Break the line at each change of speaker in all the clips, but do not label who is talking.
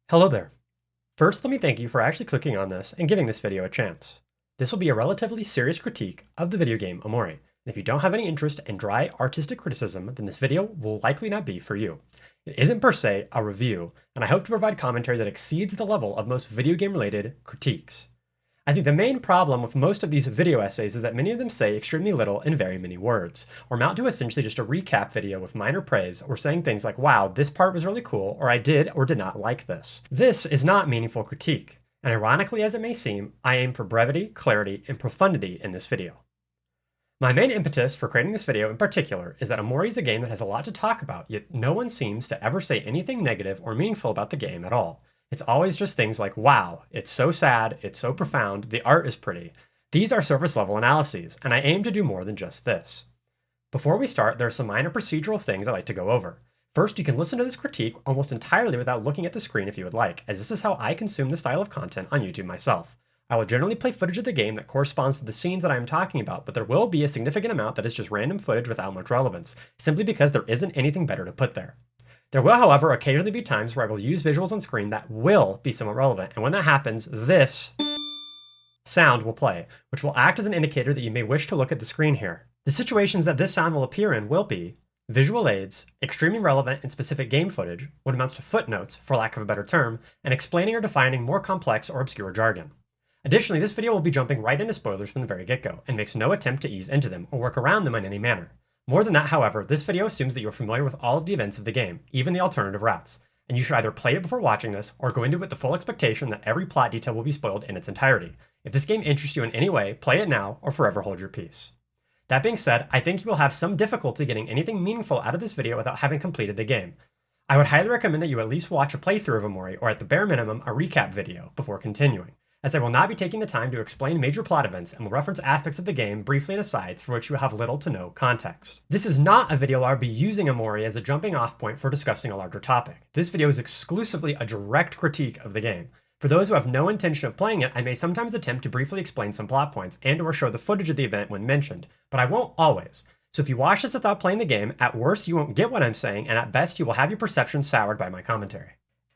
Hello there. First, let me thank you for actually clicking on this and giving this video a chance. This will be a relatively serious critique of the video game OMORI, and if you don't have any interest in dry artistic criticism, then this video will likely not be for you. It isn't per se a review, and I hope to provide commentary that exceeds the level of most video game related critiques. I think the main problem with most of these video essays is that many of them say extremely little in very many words, or amount to essentially just a recap video with minor praise, or saying things like, wow, this part was really cool, or I did or did not like this. This is not meaningful critique, and ironically as it may seem, I aim for brevity, clarity, and profundity in this video. My main impetus for creating this video in particular is that OMORI is a game that has a lot to talk about, yet no one seems to ever say anything negative or meaningful about the game at all. It's always just things like, wow, it's so sad, it's so profound, the art is pretty. These are surface level analyses, and I aim to do more than just this. Before we start, there are some minor procedural things I'd like to go over. First, you can listen to this critique almost entirely without looking at the screen if you would like, as this is how I consume this style of content on YouTube myself. I will generally play footage of the game that corresponds to the scenes that I am talking about, but there will be a significant amount that is just random footage without much relevance, simply because there isn't anything better to put there. There will, however, occasionally be times where I will use visuals on screen that will be somewhat relevant, and when that happens, this sound will play, which will act as an indicator that you may wish to look at the screen here. The situations that this sound will appear in will be visual aids, extremely relevant and specific game footage, what amounts to footnotes, for lack of a better term, and explaining or defining more complex or obscure jargon. Additionally, this video will be jumping right into spoilers from the very get-go, and makes no attempt to ease into them or work around them in any manner. More than that, however, this video assumes that you're familiar with all of the events of the game, even the alternative routes, and you should either play it before watching this, or go into it with the full expectation that every plot detail will be spoiled in its entirety. If this game interests you in any way, play it now, or forever hold your peace. That being said, I think you will have some difficulty getting anything meaningful out of this video without having completed the game. I would highly recommend that you at least watch a playthrough of OMORI, or at the bare minimum, a recap video, before continuing, as I will not be taking the time to explain major plot events and will reference aspects of the game briefly in asides for which you have little to no context. This is not a video where I'll be using OMORI as a jumping off point for discussing a larger topic. This video is exclusively a direct critique of the game. For those who have no intention of playing it, I may sometimes attempt to briefly explain some plot points and or show the footage of the event when mentioned, but I won't always. So if you watch this without playing the game, at worst you won't get what I'm saying, and at best you will have your perceptions soured by my commentary.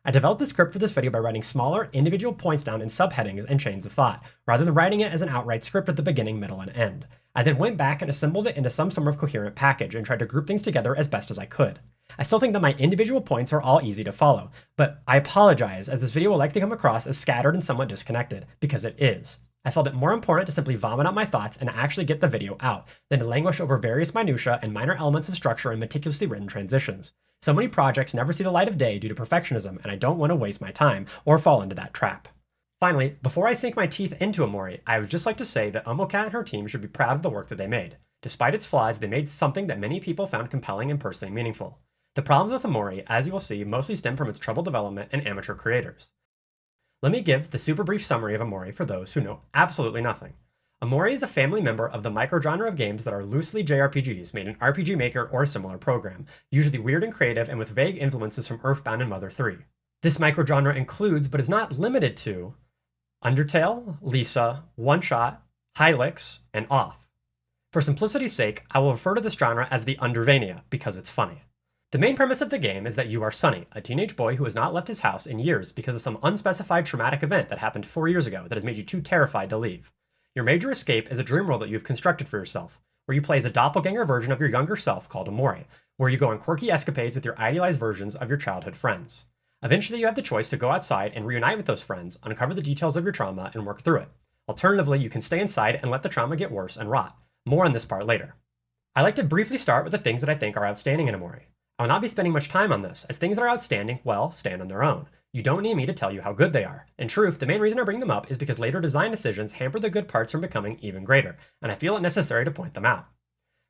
I developed the script for this video by writing smaller, individual points down in subheadings and chains of thought, rather than writing it as an outright script at the beginning, middle, and end. I then went back and assembled it into some sort of coherent package and tried to group things together as best as I could. I still think that my individual points are all easy to follow, but I apologize as this video will likely come across as scattered and somewhat disconnected, because it is. I felt it more important to simply vomit out my thoughts and actually get the video out, than to languish over various minutiae and minor elements of structure and meticulously written transitions. So many projects never see the light of day due to perfectionism, and I don't want to waste my time or fall into that trap. Finally, before I sink my teeth into OMORI, I would just like to say that OMOCAT and her team should be proud of the work that they made. Despite its flaws, they made something that many people found compelling and personally meaningful. The problems with OMORI, as you will see, mostly stem from its troubled development and amateur creators. Let me give the super brief summary of OMORI for those who know absolutely nothing. OMORI is a family member of the microgenre of games that are loosely JRPGs made in RPG Maker or a similar program, usually weird and creative and with vague influences from Earthbound and Mother 3. This microgenre includes, but is not limited to, Undertale, Lisa, One Shot, Hylix, and Off. For simplicity's sake, I will refer to this genre as the Undervania because it's funny. The main premise of the game is that you are Sunny, a teenage boy who has not left his house in years because of some unspecified traumatic event that happened 4 years ago that has made you too terrified to leave. Your major escape is a dream world that you've constructed for yourself, where you play as a doppelganger version of your younger self called OMORI, where you go on quirky escapades with your idealized versions of your childhood friends. Eventually you have the choice to go outside and reunite with those friends, uncover the details of your trauma, and work through it. Alternatively, you can stay inside and let the trauma get worse and rot. More on this part later. I like to briefly start with the things that I think are outstanding in OMORI. I will not be spending much time on this, as things that are outstanding, well, stand on their own. You don't need me to tell you how good they are. In truth, the main reason I bring them up is because later design decisions hamper the good parts from becoming even greater, and I feel it necessary to point them out.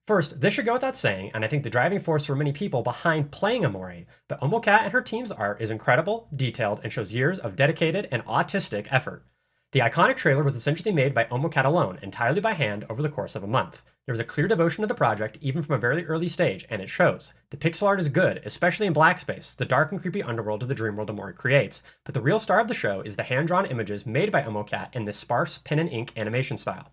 First, this should go without saying, and I think the driving force for many people behind playing OMORI, but OMOCAT and her team's art is incredible, detailed, and shows years of dedicated and autistic effort. The iconic trailer was essentially made by OMOCAT alone, entirely by hand over the course of a month. There was a clear devotion to the project, even from a very early stage, and it shows. The pixel art is good, especially in black space, the dark and creepy underworld of the dream world OMORI creates, but the real star of the show is the hand-drawn images made by OMOCAT in this sparse pen and ink animation style.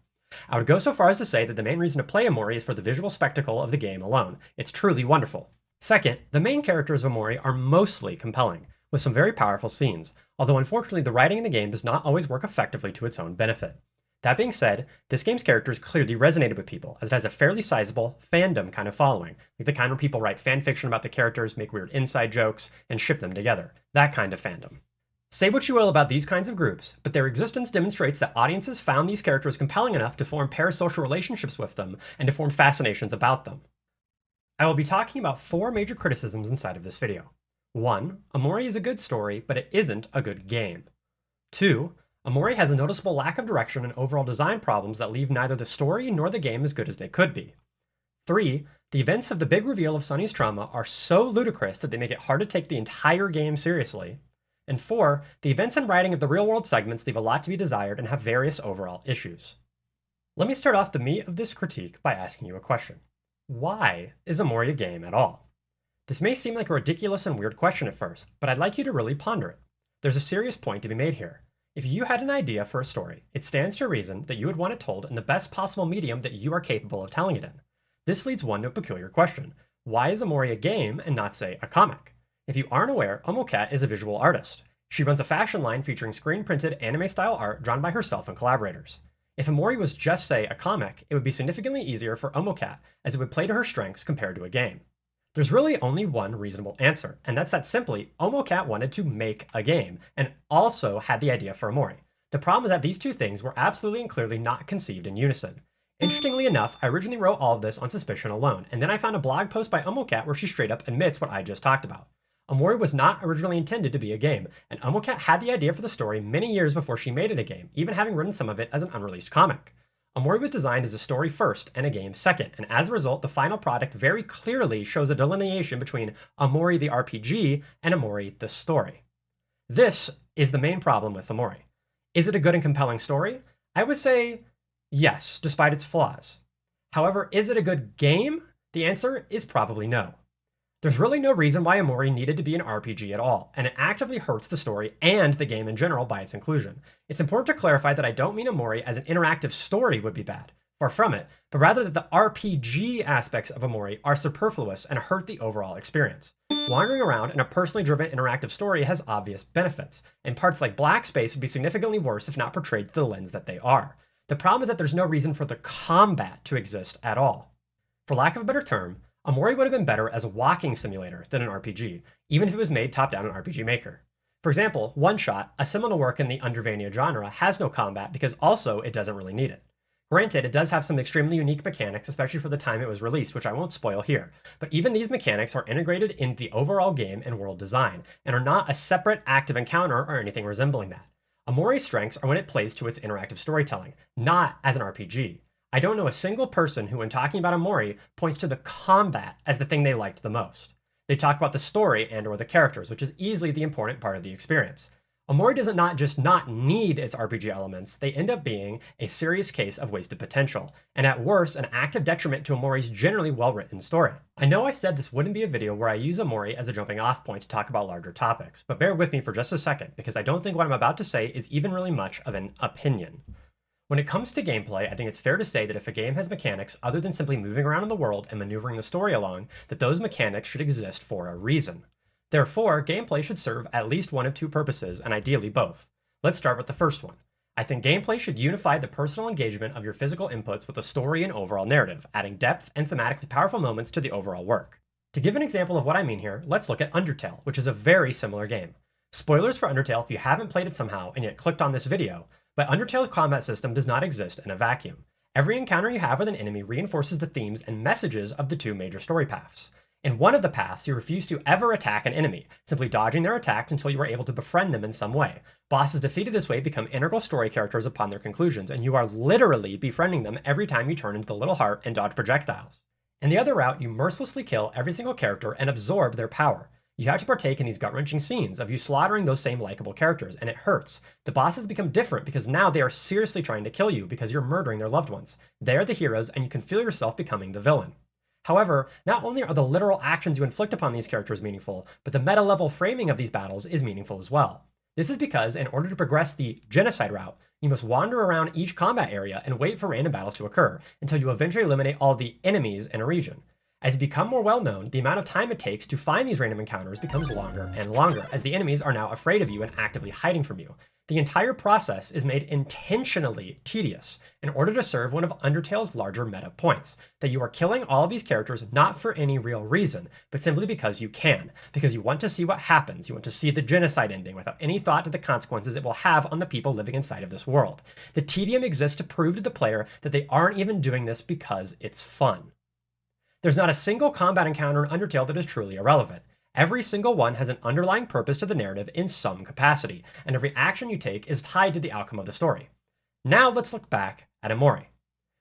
I would go so far as to say that the main reason to play OMORI is for the visual spectacle of the game alone. It's truly wonderful. Second, the main characters of OMORI are mostly compelling. with some very powerful scenes, although unfortunately the writing in the game does not always work effectively to its own benefit. That being said, this game's characters clearly resonated with people, as it has a fairly sizable fandom kind of following, like the kind where people write fan fiction about the characters, make weird inside jokes, and ship them together. That kind of fandom. Say what you will about these kinds of groups, but their existence demonstrates that audiences found these characters compelling enough to form parasocial relationships with them and to form fascinations about them. I will be talking about 4 major criticisms inside of this video. 1. Omori is a good story, but it isn't a good game. 2. Omori has a noticeable lack of direction and overall design problems that leave neither the story nor the game as good as they could be. 3. The events of the big reveal of Sunny's trauma are so ludicrous that they make it hard to take the entire game seriously. And 4. The events and writing of the real-world segments leave a lot to be desired and have various overall issues. Let me start off the meat of this critique by asking you a question. Why is Omori a game at all? This may seem like a ridiculous and weird question at first, but I'd like you to really ponder it. There's a serious point to be made here. If you had an idea for a story, it stands to reason that you would want it told in the best possible medium that you are capable of telling it in. This leads one to a peculiar question. Why is Omori a game and not, say, a comic? If you aren't aware, Omocat is a visual artist. She runs a fashion line featuring screen-printed anime-style art drawn by herself and collaborators. If Omori was just, say, a comic, it would be significantly easier for Omocat, as it would play to her strengths compared to a game. There's really only one reasonable answer, and that's that simply, Omocat wanted to make a game, and also had the idea for Omori. The problem is that these two things were absolutely and clearly not conceived in unison. Interestingly enough, I originally wrote all of this on suspicion alone, and then I found a blog post by Omocat where she straight up admits what I just talked about. Omori was not originally intended to be a game, and Omocat had the idea for the story many years before she made it a game, even having written some of it as an unreleased comic. Omori was designed as a story first and a game second, and as a result, the final product very clearly shows a delineation between Omori the RPG and Omori the story. This is the main problem with Omori. Is it a good and compelling story? I would say yes, despite its flaws. However, is it a good game? The answer is probably no. There's really no reason why Omori needed to be an RPG at all, and it actively hurts the story and the game in general by its inclusion. It's important to clarify that I don't mean Omori as an interactive story would be bad, far from it, but rather that the RPG aspects of Omori are superfluous and hurt the overall experience. Wandering around in a personally driven interactive story has obvious benefits, and parts like Black Space would be significantly worse if not portrayed through the lens that they are. The problem is that there's no reason for the combat to exist at all. For lack of a better term, Omori would have been better as a walking simulator than an RPG, even if it was made top-down in RPG Maker. For example, One Shot, a similar work in the Undervania genre, has no combat because also it doesn't really need it. Granted, it does have some extremely unique mechanics, especially for the time it was released, which I won't spoil here, but even these mechanics are integrated in the overall game and world design, and are not a separate active encounter or anything resembling that. Omori's strengths are when it plays to its interactive storytelling, not as an RPG. I don't know a single person who, when talking about Omori, points to the combat as the thing they liked the most. They talk about the story and or the characters, which is easily the important part of the experience. Omori does not just not need its RPG elements, they end up being a serious case of wasted potential, and at worst, an active detriment to Omori's generally well-written story. I know I said this wouldn't be a video where I use Omori as a jumping off point to talk about larger topics, but bear with me for just a second, because I don't think what I'm about to say is even really much of an opinion. When it comes to gameplay, I think it's fair to say that if a game has mechanics other than simply moving around in the world and maneuvering the story along, that those mechanics should exist for a reason. Therefore, gameplay should serve at least one of two purposes, and ideally both. Let's start with the first one. I think gameplay should unify the personal engagement of your physical inputs with the story and overall narrative, adding depth and thematically powerful moments to the overall work. To give an example of what I mean here, let's look at Undertale, which is a very similar game. Spoilers for Undertale if you haven't played it somehow and yet clicked on this video, but Undertale's combat system does not exist in a vacuum. Every encounter you have with an enemy reinforces the themes and messages of the two major story paths. In one of the paths, you refuse to ever attack an enemy, simply dodging their attacks until you are able to befriend them in some way. Bosses defeated this way become integral story characters upon their conclusions, and you are literally befriending them every time you turn into the little heart and dodge projectiles. In the other route, you mercilessly kill every single character and absorb their power. You have to partake in these gut-wrenching scenes of you slaughtering those same likable characters, and it hurts. The bosses become different because now they are seriously trying to kill you because you're murdering their loved ones. They are the heroes, and you can feel yourself becoming the villain. However, not only are the literal actions you inflict upon these characters meaningful, but the meta-level framing of these battles is meaningful as well. This is because, in order to progress the genocide route, you must wander around each combat area and wait for random battles to occur, until you eventually eliminate all the enemies in a region. As you become more well known, the amount of time it takes to find these random encounters becomes longer and longer, as the enemies are now afraid of you and actively hiding from you. The entire process is made intentionally tedious in order to serve one of Undertale's larger meta points, that you are killing all of these characters not for any real reason, but simply because you can, because you want to see what happens, you want to see the genocide ending without any thought to the consequences it will have on the people living inside of this world. The tedium exists to prove to the player that they aren't even doing this because it's fun. There's not a single combat encounter in Undertale that is truly irrelevant. Every single one has an underlying purpose to the narrative in some capacity, and every action you take is tied to the outcome of the story. Now let's look back at OMORI.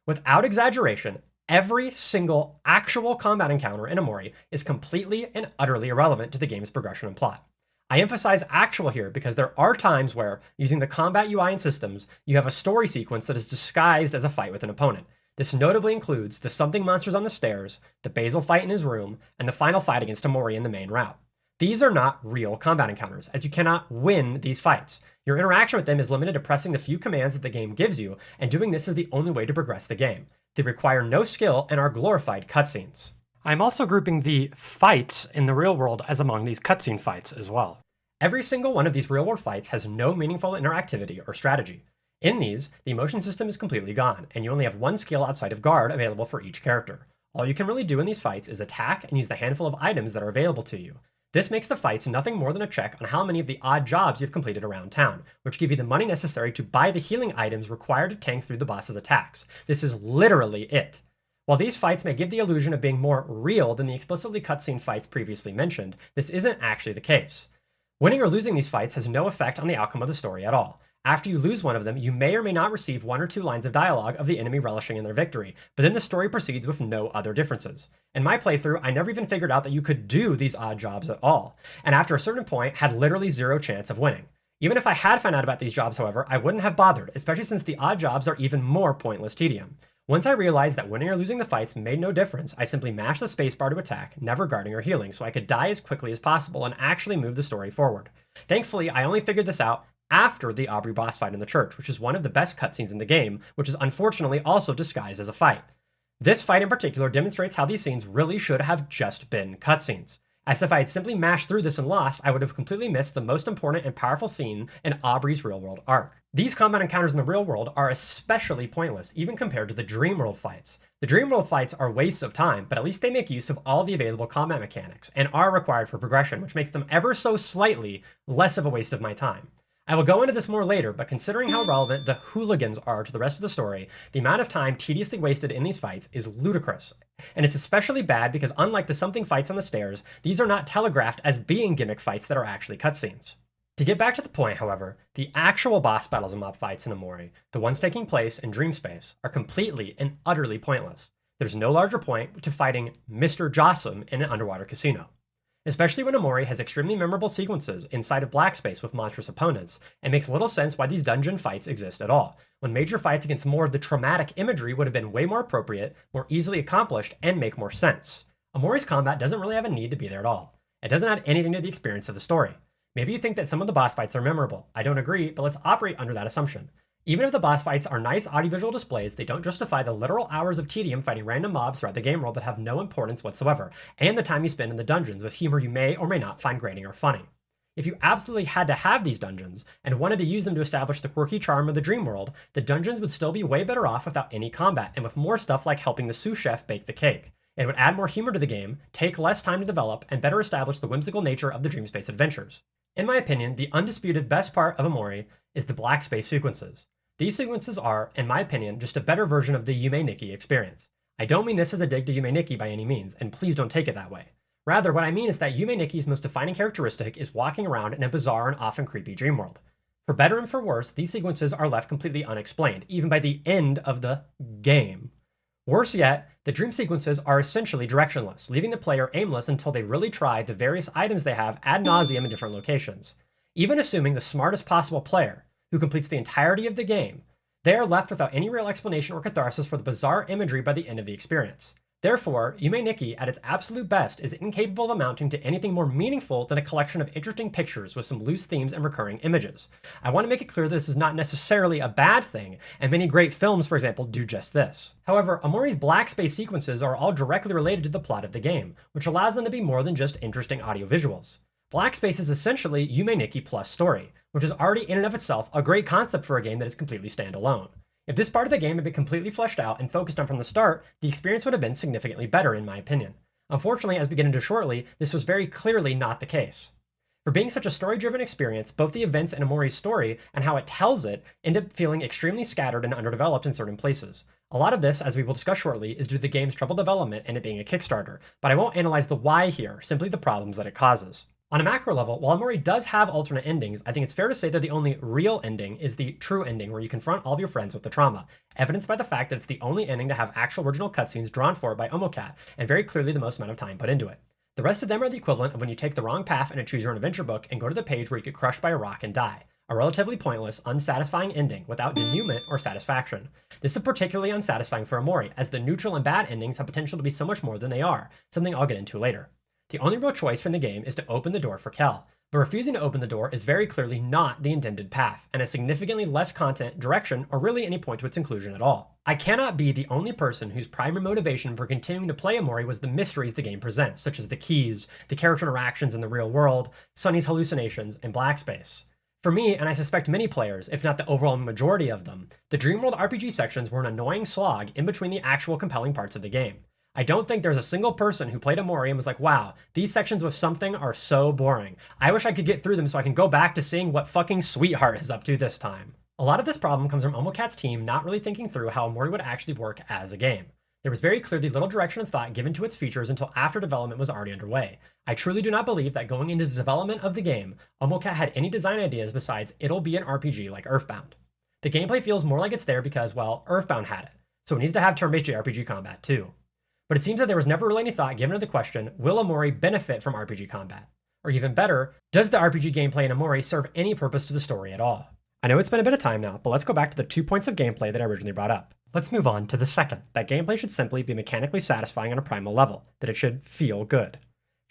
Without exaggeration, every single actual combat encounter in OMORI is completely and utterly irrelevant to the game's progression and plot. I emphasize actual here because there are times where, using the combat UI and systems, you have a story sequence that is disguised as a fight with an opponent. This notably includes the something monsters on the stairs, the Basil fight in his room, and the final fight against OMORI in the main route. These are not real combat encounters, as you cannot win these fights. Your interaction with them is limited to pressing the few commands that the game gives you, and doing this is the only way to progress the game. They require no skill and are glorified cutscenes. I'm also grouping the fights in the real world as among these cutscene fights as well. Every single one of these real-world fights has no meaningful interactivity or strategy. In these, the emotion system is completely gone, and you only have one skill outside of guard available for each character. All you can really do in these fights is attack and use the handful of items that are available to you. This makes the fights nothing more than a check on how many of the odd jobs you've completed around town, which give you the money necessary to buy the healing items required to tank through the boss's attacks. This is literally it. While these fights may give the illusion of being more real than the explicitly cutscene fights previously mentioned, this isn't actually the case. Winning or losing these fights has no effect on the outcome of the story at all. After you lose one of them, you may or may not receive 1 or 2 lines of dialogue of the enemy relishing in their victory, but then the story proceeds with no other differences. In my playthrough, I never even figured out that you could do these odd jobs at all, and after a certain point had literally zero chance of winning. Even if I had found out about these jobs, however, I wouldn't have bothered, especially since the odd jobs are even more pointless tedium. Once I realized that winning or losing the fights made no difference, I simply mashed the spacebar to attack, never guarding or healing, so I could die as quickly as possible and actually move the story forward. Thankfully, I only figured this out after the Aubrey boss fight in the church, which is one of the best cutscenes in the game, which is unfortunately also disguised as a fight. This fight in particular demonstrates how these scenes really should have just been cutscenes. As if I had simply mashed through this and lost, I would have completely missed the most important and powerful scene in Aubrey's real-world arc. These combat encounters in the real world are especially pointless, even compared to the dream world fights. The dream world fights are wastes of time, but at least they make use of all the available combat mechanics, and are required for progression, which makes them ever so slightly less of a waste of my time. I will go into this more later, but considering how relevant the hooligans are to the rest of the story, the amount of time tediously wasted in these fights is ludicrous. And it's especially bad because unlike the something fights on the stairs, these are not telegraphed as being gimmick fights that are actually cutscenes. To get back to the point, however, the actual boss battles and mob fights in OMORI, the ones taking place in Dream Space, are completely and utterly pointless. There's no larger point to fighting Mr. Jossum in an underwater casino. Especially when OMORI has extremely memorable sequences inside of Black Space with monstrous opponents, it makes little sense why these dungeon fights exist at all, when major fights against more of the traumatic imagery would have been way more appropriate, more easily accomplished, and make more sense. OMORI's combat doesn't really have a need to be there at all. It doesn't add anything to the experience of the story. Maybe you think that some of the boss fights are memorable. I don't agree, but let's operate under that assumption. Even if the boss fights are nice audiovisual displays, they don't justify the literal hours of tedium fighting random mobs throughout the game world that have no importance whatsoever, and the time you spend in the dungeons with humor you may or may not find grating or funny. If you absolutely had to have these dungeons, and wanted to use them to establish the quirky charm of the dream world, the dungeons would still be way better off without any combat, and with more stuff like helping the sous chef bake the cake. It would add more humor to the game, take less time to develop, and better establish the whimsical nature of the Dream Space adventures. In my opinion, the undisputed best part of OMORI is the Black Space sequences. These sequences are, in my opinion, just a better version of the Yume Nikki experience. I don't mean this as a dig to Yume Nikki by any means, and please don't take it that way. Rather, what I mean is that Yume Nikki's most defining characteristic is walking around in a bizarre and often creepy dream world. For better and for worse, these sequences are left completely unexplained, even by the end of the game. Worse yet, the dream sequences are essentially directionless, leaving the player aimless until they really try the various items they have ad nauseum in different locations. Even assuming the smartest possible player, who completes the entirety of the game, they are left without any real explanation or catharsis for the bizarre imagery by the end of the experience. Therefore, Yume Nikki at its absolute best is incapable of amounting to anything more meaningful than a collection of interesting pictures with some loose themes and recurring images. I want to make it clear that this is not necessarily a bad thing, and many great films, for example, do just this. However, Omori's black space sequences are all directly related to the plot of the game, which allows them to be more than just interesting audio visuals. Black space is essentially Yume Nikki plus story, which is already in and of itself a great concept for a game that is completely standalone. If this part of the game had been completely fleshed out and focused on from the start, the experience would have been significantly better in my opinion. Unfortunately, as we get into shortly, this was very clearly not the case. For being such a story-driven experience, both the events in Omori's story and how it tells it end up feeling extremely scattered and underdeveloped in certain places. A lot of this, as we will discuss shortly, is due to the game's troubled development and it being a Kickstarter, but I won't analyze the why here, simply the problems that it causes. On a macro level, while Omori does have alternate endings, I think it's fair to say that the only real ending is the true ending where you confront all of your friends with the trauma, evidenced by the fact that it's the only ending to have actual original cutscenes drawn for it by OMOCAT, and very clearly the most amount of time put into it. The rest of them are the equivalent of when you take the wrong path in a choose your own adventure book and go to the page where you get crushed by a rock and die. A relatively pointless, unsatisfying ending without denouement or satisfaction. This is particularly unsatisfying for Omori, as the neutral and bad endings have potential to be so much more than they are, something I'll get into later. The only real choice from the game is to open the door for Kel, but refusing to open the door is very clearly not the intended path, and has significantly less content, direction, or really any point to its inclusion at all. I cannot be the only person whose primary motivation for continuing to play Omori was the mysteries the game presents, such as the keys, the character interactions in the real world, Sunny's hallucinations, and black space. For me, and I suspect many players, if not the overwhelming majority of them, the Dreamworld RPG sections were an annoying slog in between the actual compelling parts of the game. I don't think there's a single person who played Omori and was like, wow, these sections with something are so boring. I wish I could get through them so I can go back to seeing what fucking Sweetheart is up to this time. A lot of this problem comes from OMOCAT's team not really thinking through how Omori would actually work as a game. There was very clearly little direction and thought given to its features until after development was already underway. I truly do not believe that going into the development of the game, OMOCAT had any design ideas besides it'll be an RPG like Earthbound. The gameplay feels more like it's there because, well, Earthbound had it, so it needs to have turn-based JRPG combat too. But it seems that there was never really any thought given to the question, will Omori benefit from RPG combat? Or even better, does the RPG gameplay in Omori serve any purpose to the story at all? I know it's been a bit of time now, but let's go back to the 2 points of gameplay that I originally brought up. Let's move on to the second, that gameplay should simply be mechanically satisfying on a primal level, that it should feel good.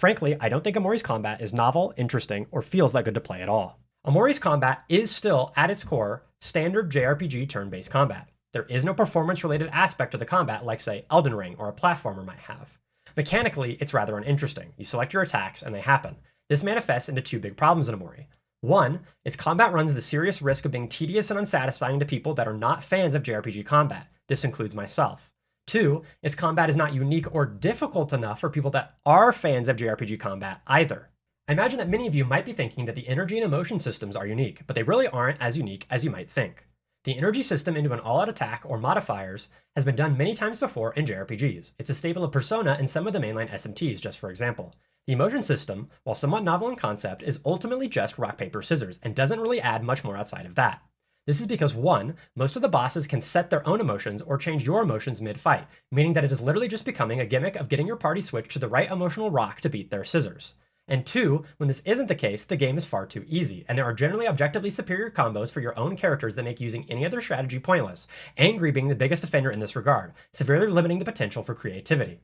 Frankly, I don't think Omori's combat is novel, interesting, or feels that good to play at all. Omori's combat is still, at its core, standard JRPG turn-based combat. There is no performance-related aspect to the combat like, say, Elden Ring or a platformer might have. Mechanically, it's rather uninteresting. You select your attacks and they happen. This manifests into two big problems in Omori. One, its combat runs the serious risk of being tedious and unsatisfying to people that are not fans of JRPG combat. This includes myself. Two, its combat is not unique or difficult enough for people that are fans of JRPG combat either. I imagine that many of you might be thinking that the energy and emotion systems are unique, but they really aren't as unique as you might think. The energy system into an all-out attack or modifiers has been done many times before in JRPGs. It's a staple of Persona and some of the mainline SMTs, just for example. The emotion system, while somewhat novel in concept, is ultimately just rock, paper, scissors, and doesn't really add much more outside of that. This is because, one, most of the bosses can set their own emotions or change your emotions mid-fight, meaning that it is literally just becoming a gimmick of getting your party switched to the right emotional rock to beat their scissors. And two, when this isn't the case, the game is far too easy, and there are generally objectively superior combos for your own characters that make using any other strategy pointless, Angry being the biggest offender in this regard, severely limiting the potential for creativity.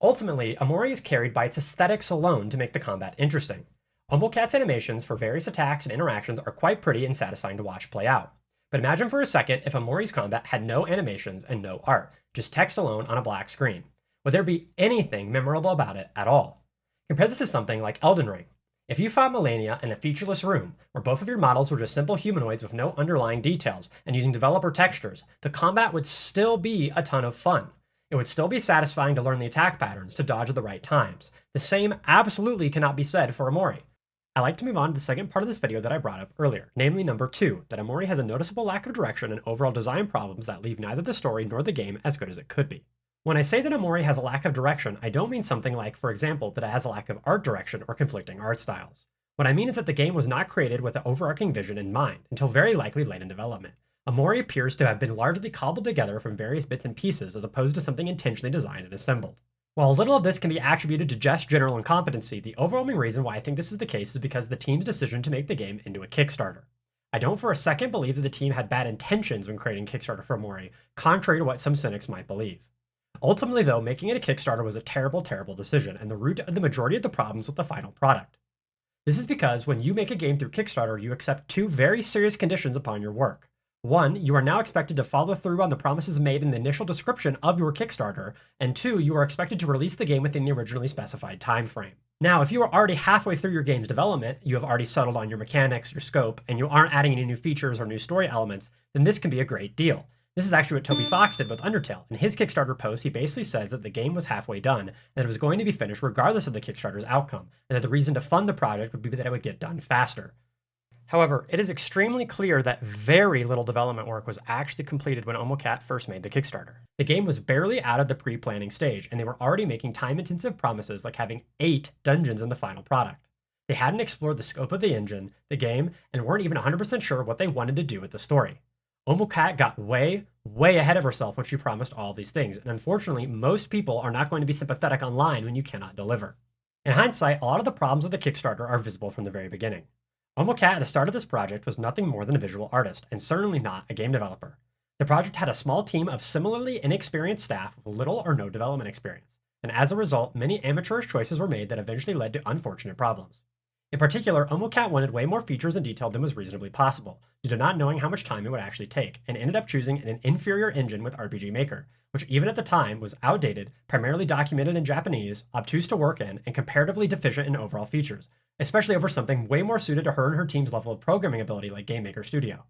Ultimately, Omori is carried by its aesthetics alone to make the combat interesting. OMOCAT's animations for various attacks and interactions are quite pretty and satisfying to watch play out. But imagine for a second if Omori's combat had no animations and no art, just text alone on a black screen. Would there be anything memorable about it at all? Compare this to something like Elden Ring. If you fought Melania in a featureless room, where both of your models were just simple humanoids with no underlying details and using developer textures, the combat would still be a ton of fun. It would still be satisfying to learn the attack patterns, to dodge at the right times. The same absolutely cannot be said for Omori. I like to move on to the second part of this video that I brought up earlier, namely number 2, that Omori has a noticeable lack of direction and overall design problems that leave neither the story nor the game as good as it could be. When I say that Omori has a lack of direction, I don't mean something like, for example, that it has a lack of art direction or conflicting art styles. What I mean is that the game was not created with an overarching vision in mind, until very likely late in development. Omori appears to have been largely cobbled together from various bits and pieces as opposed to something intentionally designed and assembled. While a little of this can be attributed to just general incompetency, the overwhelming reason why I think this is the case is because of the team's decision to make the game into a Kickstarter. I don't for a second believe that the team had bad intentions when creating Kickstarter for Omori, contrary to what some cynics might believe. Ultimately, though, making it a Kickstarter was a terrible, terrible decision, and the root of the majority of the problems with the final product. This is because when you make a game through Kickstarter, you accept two very serious conditions upon your work. One, you are now expected to follow through on the promises made in the initial description of your Kickstarter, and two, you are expected to release the game within the originally specified time frame. Now, if you are already halfway through your game's development, you have already settled on your mechanics, your scope, and you aren't adding any new features or new story elements, then this can be a great deal. This is actually what Toby Fox did with Undertale. In his Kickstarter post, he basically says that the game was halfway done, and that it was going to be finished regardless of the Kickstarter's outcome, and that the reason to fund the project would be that it would get done faster. However, it is extremely clear that very little development work was actually completed when OMOCAT first made the Kickstarter. The game was barely out of the pre-planning stage, and they were already making time-intensive promises like having 8 dungeons in the final product. They hadn't explored the scope of the engine, the game, and weren't even 100% sure what they wanted to do with the story. OMOCAT got way ahead of herself when she promised all these things, and unfortunately, most people are not going to be sympathetic online when you cannot deliver. In hindsight, a lot of the problems with the Kickstarter are visible from the very beginning. OMOCAT at the start of this project was nothing more than a visual artist, and certainly not a game developer. The project had a small team of similarly inexperienced staff with little or no development experience, and as a result, many amateurish choices were made that eventually led to unfortunate problems. In particular, OMOCAT wanted way more features and detail than was reasonably possible, due to not knowing how much time it would actually take, and ended up choosing an inferior engine with RPG Maker, which even at the time was outdated, primarily documented in Japanese, obtuse to work in, and comparatively deficient in overall features, especially over something way more suited to her and her team's level of programming ability like Game Maker Studio.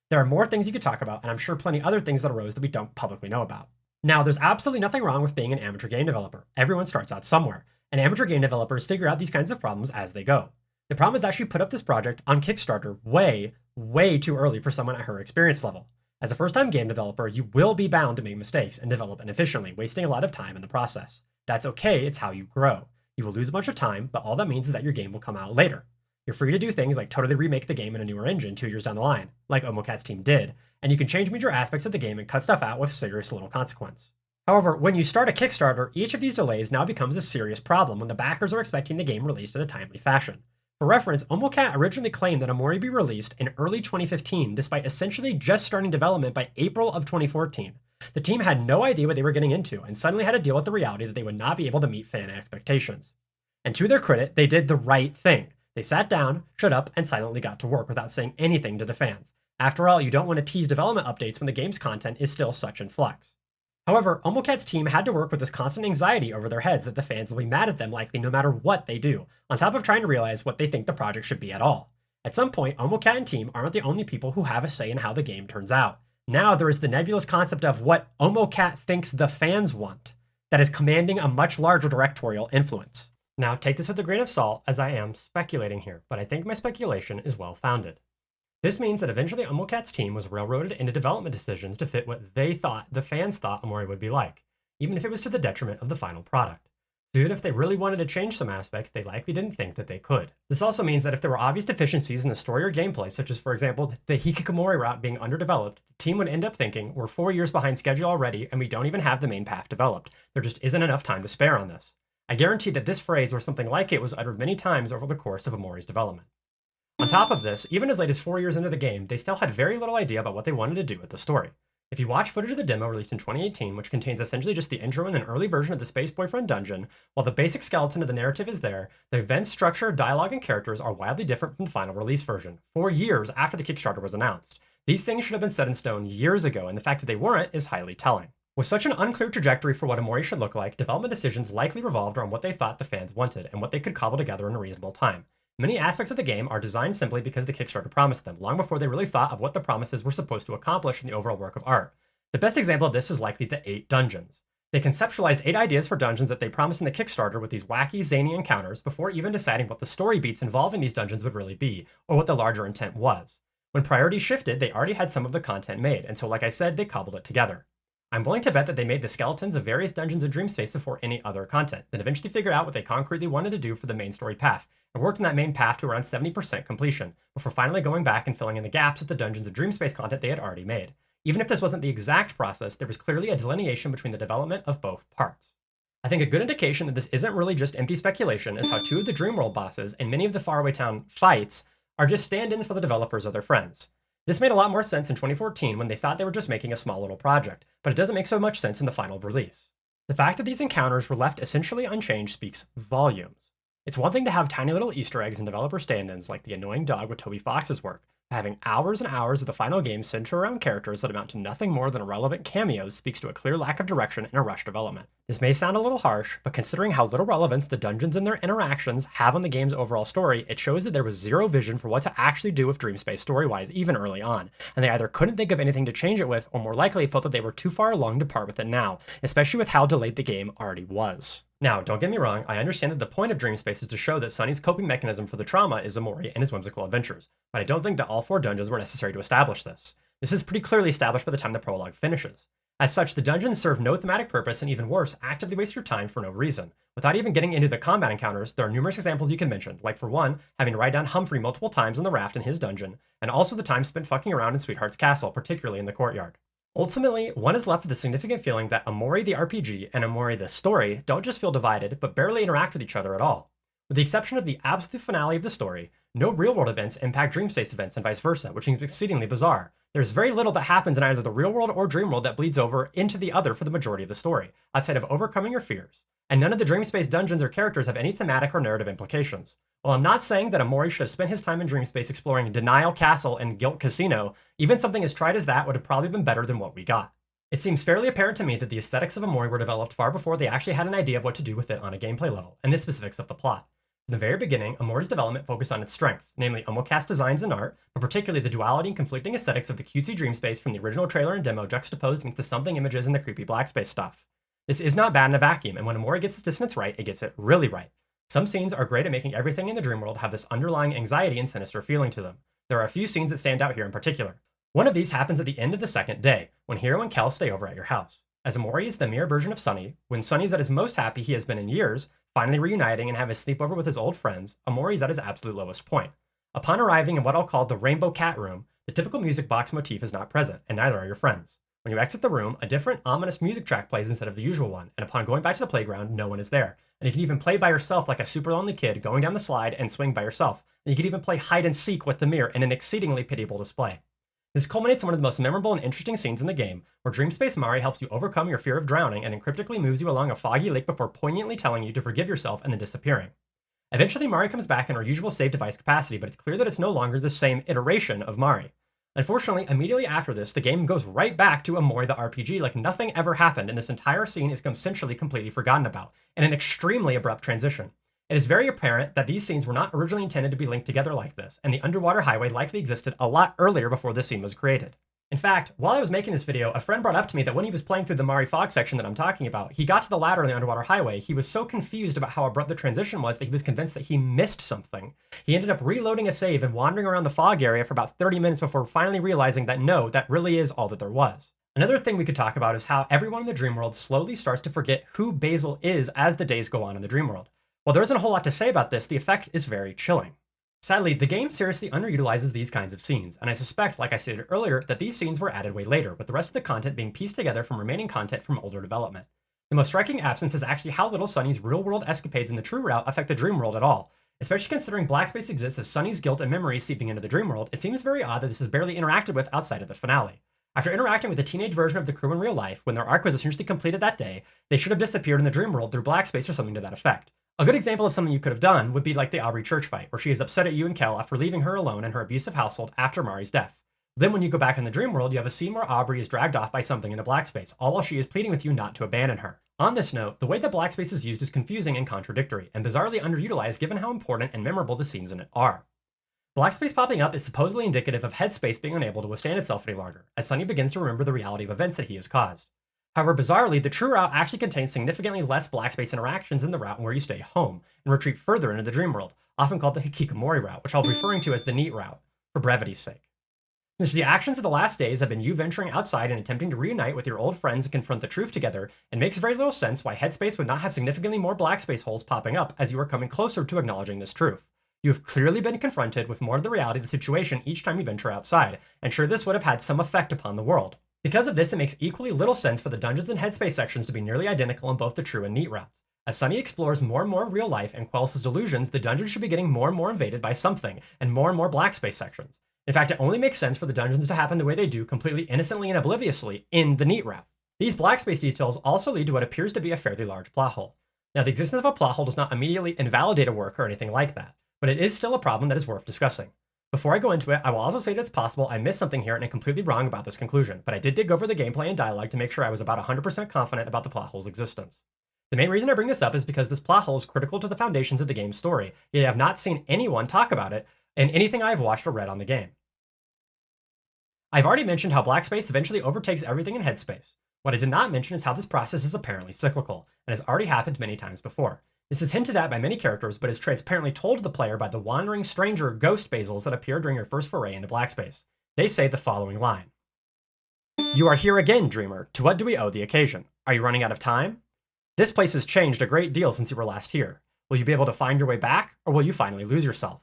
There are more things you could talk about, and I'm sure plenty other things that arose that we don't publicly know about. Now, there's absolutely nothing wrong with being an amateur game developer. Everyone starts out somewhere, and amateur game developers figure out these kinds of problems as they go. The problem is that she put up this project on Kickstarter way too early for someone at her experience level. As a first-time game developer, you will be bound to make mistakes and develop inefficiently, wasting a lot of time in the process. That's okay, it's how you grow. You will lose a bunch of time, but all that means is that your game will come out later. You're free to do things like totally remake the game in a newer engine 2 years down the line, like OMOCAT's team did, and you can change major aspects of the game and cut stuff out with serious little consequence. However, when you start a Kickstarter, each of these delays now becomes a serious problem when the backers are expecting the game released in a timely fashion. For reference, OMOCAT originally claimed that OMORI be released in early 2015, despite essentially just starting development by April of 2014. The team had no idea what they were getting into, and suddenly had to deal with the reality that they would not be able to meet fan expectations. And to their credit, they did the right thing. They sat down, shut up, and silently got to work without saying anything to the fans. After all, you don't want to tease development updates when the game's content is still such in flux. However, OMOCAT's team had to work with this constant anxiety over their heads that the fans will be mad at them likely no matter what they do, on top of trying to realize what they think the project should be at all. At some point, OMOCAT and team aren't the only people who have a say in how the game turns out. Now there is the nebulous concept of what OMOCAT thinks the fans want, that is commanding a much larger directorial influence. Now take this with a grain of salt, as I am speculating here, but I think my speculation is well founded. This means that eventually OMOCAT's team was railroaded into development decisions to fit what they thought the fans thought OMORI would be like, even if it was to the detriment of the final product. So even if they really wanted to change some aspects, they likely didn't think that they could. This also means that if there were obvious deficiencies in the story or gameplay, such as, for example, the Hikikomori route being underdeveloped, the team would end up thinking, we're 4 years behind schedule already, and we don't even have the main path developed. There just isn't enough time to spare on this. I guarantee that this phrase or something like it was uttered many times over the course of OMORI's development. On top of this, even as late as 4 years into the game, they still had very little idea about what they wanted to do with the story. If you watch footage of the demo released in 2018, which contains essentially just the intro and an early version of the Space Boyfriend dungeon, while the basic skeleton of the narrative is there, the event structure, dialogue, and characters are wildly different from the final release version, 4 years after the Kickstarter was announced. These things should have been set in stone years ago, and the fact that they weren't is highly telling. With such an unclear trajectory for what OMORI should look like, development decisions likely revolved around what they thought the fans wanted and what they could cobble together in a reasonable time. Many aspects of the game are designed simply because the Kickstarter promised them, long before they really thought of what the promises were supposed to accomplish in the overall work of art. The best example of this is likely the 8 dungeons. They conceptualized 8 ideas for dungeons that they promised in the Kickstarter with these wacky, zany encounters before even deciding what the story beats involved in these dungeons would really be, or what the larger intent was. When priorities shifted, they already had some of the content made, and so like I said, they cobbled it together. I'm willing to bet that they made the skeletons of various dungeons in Dreamspace before any other content, then eventually figured out what they concretely wanted to do for the main story path, and worked on that main path to around 70% completion, before finally going back and filling in the gaps with the dungeons of Dreamspace content they had already made. Even if this wasn't the exact process, there was clearly a delineation between the development of both parts. I think a good indication that this isn't really just empty speculation is how 2 of the Dreamworld bosses and many of the Faraway Town fights are just stand-ins for the developers or their friends. This made a lot more sense in 2014 when they thought they were just making a small little project, but it doesn't make so much sense in the final release. The fact that these encounters were left essentially unchanged speaks volumes. It's one thing to have tiny little Easter eggs and developer stand-ins like the annoying dog with Toby Fox's work, but having hours and hours of the final game center around characters that amount to nothing more than irrelevant cameos speaks to a clear lack of direction and a rushed development. This may sound a little harsh, but considering how little relevance the dungeons and their interactions have on the game's overall story, it shows that there was zero vision for what to actually do with Dreamspace story-wise even early on, and they either couldn't think of anything to change it with, or more likely felt that they were too far along to part with it now, especially with how delayed the game already was. Now, don't get me wrong, I understand that the point of Dreamspace is to show that Sunny's coping mechanism for the trauma is OMORI and his whimsical adventures, but I don't think that all 4 dungeons were necessary to establish this. This is pretty clearly established by the time the prologue finishes. As such, the dungeons serve no thematic purpose and even worse, actively waste your time for no reason. Without even getting into the combat encounters, there are numerous examples you can mention, like for one, having to ride down Humphrey multiple times on the raft in his dungeon, and also the time spent fucking around in Sweetheart's castle, particularly in the courtyard. Ultimately, one is left with the significant feeling that OMORI the RPG and OMORI the story don't just feel divided, but barely interact with each other at all. With the exception of the absolute finale of the story, no real-world events impact Dreamspace events and vice versa, which seems exceedingly bizarre. There's very little that happens in either the real world or dream world that bleeds over into the other for the majority of the story, outside of overcoming your fears, and none of the Dreamspace dungeons or characters have any thematic or narrative implications. While I'm not saying that OMORI should have spent his time in Dreamspace exploring Denial Castle and Guilt Casino, even something as tried as that would have probably been better than what we got. It seems fairly apparent to me that the aesthetics of OMORI were developed far before they actually had an idea of what to do with it on a gameplay level, and the specifics of the plot. From the very beginning, OMORI's development focused on its strengths, namely omocast designs and art, but particularly the duality and conflicting aesthetics of the cutesy Dreamspace from the original trailer and demo juxtaposed against the something images and the creepy blackspace stuff. This is not bad in a vacuum, and when OMORI gets its dissonance right, it gets it really right. Some scenes are great at making everything in the dream world have this underlying anxiety and sinister feeling to them. There are a few scenes that stand out here in particular. One of these happens at the end of the second day, when Hiro and Kel stay over at your house. As OMORI is the mirror version of Sunny, when Sunny's at his most happy he has been in years, finally reuniting and have his sleepover with his old friends, OMORI's at his absolute lowest point. Upon arriving in what I'll call the Rainbow Cat Room, the typical music box motif is not present, and neither are your friends. When you exit the room, a different, ominous music track plays instead of the usual one, and upon going back to the playground, no one is there. And you can even play by yourself like a super lonely kid going down the slide and swing by yourself. And you can even play hide and seek with the mirror in an exceedingly pitiable display. This culminates in one of the most memorable and interesting scenes in the game, where Dreamspace Mari helps you overcome your fear of drowning and then cryptically moves you along a foggy lake before poignantly telling you to forgive yourself and then disappearing. Eventually, Mari comes back in her usual save device capacity, but it's clear that it's no longer the same iteration of Mari. Unfortunately, immediately after this, the game goes right back to OMORI the RPG like nothing ever happened, and this entire scene is essentially completely forgotten about, in an extremely abrupt transition. It is very apparent that these scenes were not originally intended to be linked together like this, and the underwater highway likely existed a lot earlier before this scene was created. In fact, while I was making this video, a friend brought up to me that when he was playing through the Mari Fog section that I'm talking about, he got to the ladder in the underwater highway. He was so confused about how abrupt the transition was that he was convinced that he missed something. He ended up reloading a save and wandering around the fog area for about 30 minutes before finally realizing that no, that really is all that there was. Another thing we could talk about is how everyone in the dream world slowly starts to forget who Basil is as the days go on in the dream world. While there isn't a whole lot to say about this, the effect is very chilling. Sadly, the game seriously underutilizes these kinds of scenes, and I suspect, like I stated earlier, that these scenes were added way later, with the rest of the content being pieced together from remaining content from older development. The most striking absence is actually how little Sunny's real-world escapades in the true route affect the dream world at all. Especially considering Blackspace exists as Sunny's guilt and memories seeping into the dream world, it seems very odd that this is barely interacted with outside of the finale. After interacting with the teenage version of the crew in real life, when their arc was essentially completed that day, they should have disappeared in the dream world through Blackspace or something to that effect. A good example of something you could have done would be like the Aubrey church fight, where she is upset at you and Kel after leaving her alone in her abusive household after Mari's death. Then when you go back in the dream world, you have a scene where Aubrey is dragged off by something into Blackspace, all while she is pleading with you not to abandon her. On this note, the way that Blackspace is used is confusing and contradictory, and bizarrely underutilized given how important and memorable the scenes in it are. Blackspace popping up is supposedly indicative of Headspace being unable to withstand itself any longer, as Sunny begins to remember the reality of events that he has caused. However, bizarrely, the true route actually contains significantly less Blackspace interactions than the route where you stay home and retreat further into the dream world, often called the Hikikomori route, which I'll be referring to as the neat route, for brevity's sake. Since the actions of the last days have been you venturing outside and attempting to reunite with your old friends and confront the truth together, it makes very little sense why Headspace would not have significantly more Blackspace holes popping up as you are coming closer to acknowledging this truth. You have clearly been confronted with more of the reality of the situation each time you venture outside, and sure, this would have had some effect upon the world. Because of this, it makes equally little sense for the dungeons and Headspace sections to be nearly identical in both the true and neat routes. As Sunny explores more and more real life and quells his delusions, the dungeons should be getting more and more invaded by something, and more Blackspace sections. In fact, it only makes sense for the dungeons to happen the way they do, completely innocently and obliviously, in the neat route. These black space details also lead to what appears to be a fairly large plot hole. Now, the existence of a plot hole does not immediately invalidate a work or anything like that, but it is still a problem that is worth discussing. Before I go into it, I will also say that it's possible I missed something here and I'm completely wrong about this conclusion, but I did dig over the gameplay and dialogue to make sure I was about 100% confident about the plot hole's existence. The main reason I bring this up is because this plot hole is critical to the foundations of the game's story, yet I have not seen anyone talk about it in anything I have watched or read on the game. I've already mentioned how black space eventually overtakes everything in headspace. What I did not mention is how this process is apparently cyclical, and has already happened many times before. This is hinted at by many characters, but is transparently told to the player by the wandering stranger ghost basils that appear during your first foray into black space. They say the following line. "You are here again, dreamer. To what do we owe the occasion? Are you running out of time? This place has changed a great deal since you were last here. Will you be able to find your way back, or will you finally lose yourself?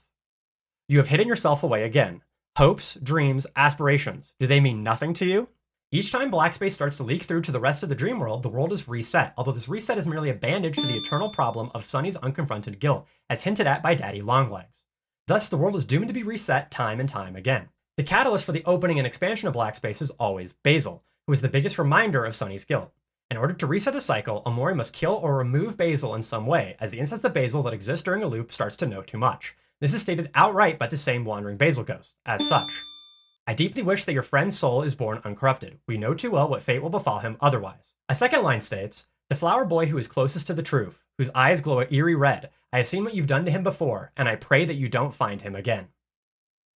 You have hidden yourself away again. Hopes, dreams, aspirations, do they mean nothing to you? Each time black space starts to leak through to the rest of the dream world, the world is reset, although this reset is merely a bandage to the eternal problem of Sunny's unconfronted guilt, as hinted at by Daddy Longlegs. Thus, the world is doomed to be reset time and time again. The catalyst for the opening and expansion of black space is always Basil, who is the biggest reminder of Sunny's guilt. In order to reset the cycle, Omori must kill or remove Basil in some way, as the instance of Basil that exists during a loop starts to know too much. This is stated outright by the same wandering Basil ghost, as such. I deeply wish that your friend's soul is born uncorrupted. We know too well what fate will befall him otherwise. A second line states, the flower boy who is closest to the truth, whose eyes glow a eerie red. I have seen what you've done to him before, and I pray that you don't find him again.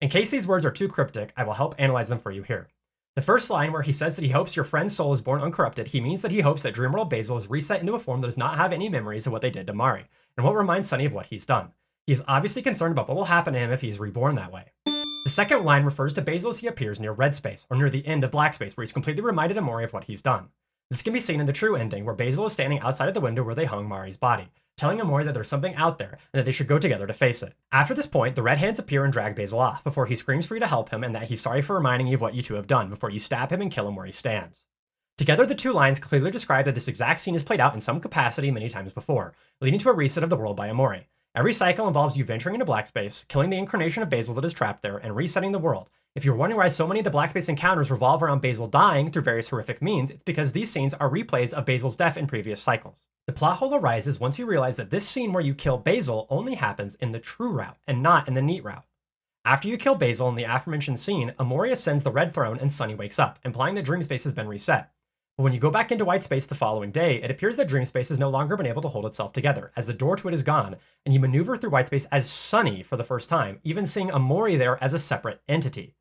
In case these words are too cryptic, I will help analyze them for you here. The first line where he says that he hopes your friend's soul is born uncorrupted, he means that he hopes that Dreamworld Basil is reset into a form that does not have any memories of what they did to Mari, and what reminds Sunny of what he's done. He is obviously concerned about what will happen to him if he is reborn that way. The second line refers to Basil as he appears near red space, or near the end of black space, where he's completely reminded Omori of what he's done. This can be seen in the true ending, where Basil is standing outside of the window where they hung Mari's body, telling Omori that there's something out there, and that they should go together to face it. After this point, the red hands appear and drag Basil off, before he screams for you to help him and that he's sorry for reminding you of what you two have done, before you stab him and kill him where he stands. Together, the two lines clearly describe that this exact scene is played out in some capacity many times before, leading to a reset of the world by Omori. Every cycle involves you venturing into black space, killing the incarnation of Basil that is trapped there, and resetting the world. If you're wondering why so many of the black space encounters revolve around Basil dying through various horrific means, it's because these scenes are replays of Basil's death in previous cycles. The plot hole arises once you realize that this scene where you kill Basil only happens in the true route, and not in the neat route. After you kill Basil in the aforementioned scene, Omori ascends the red throne and Sunny wakes up, implying that dream space has been reset. But when you go back into white space the following day, it appears that dream space has no longer been able to hold itself together, as the door to it is gone, and you maneuver through white space as Sunny for the first time, even seeing Omori there as a separate entity.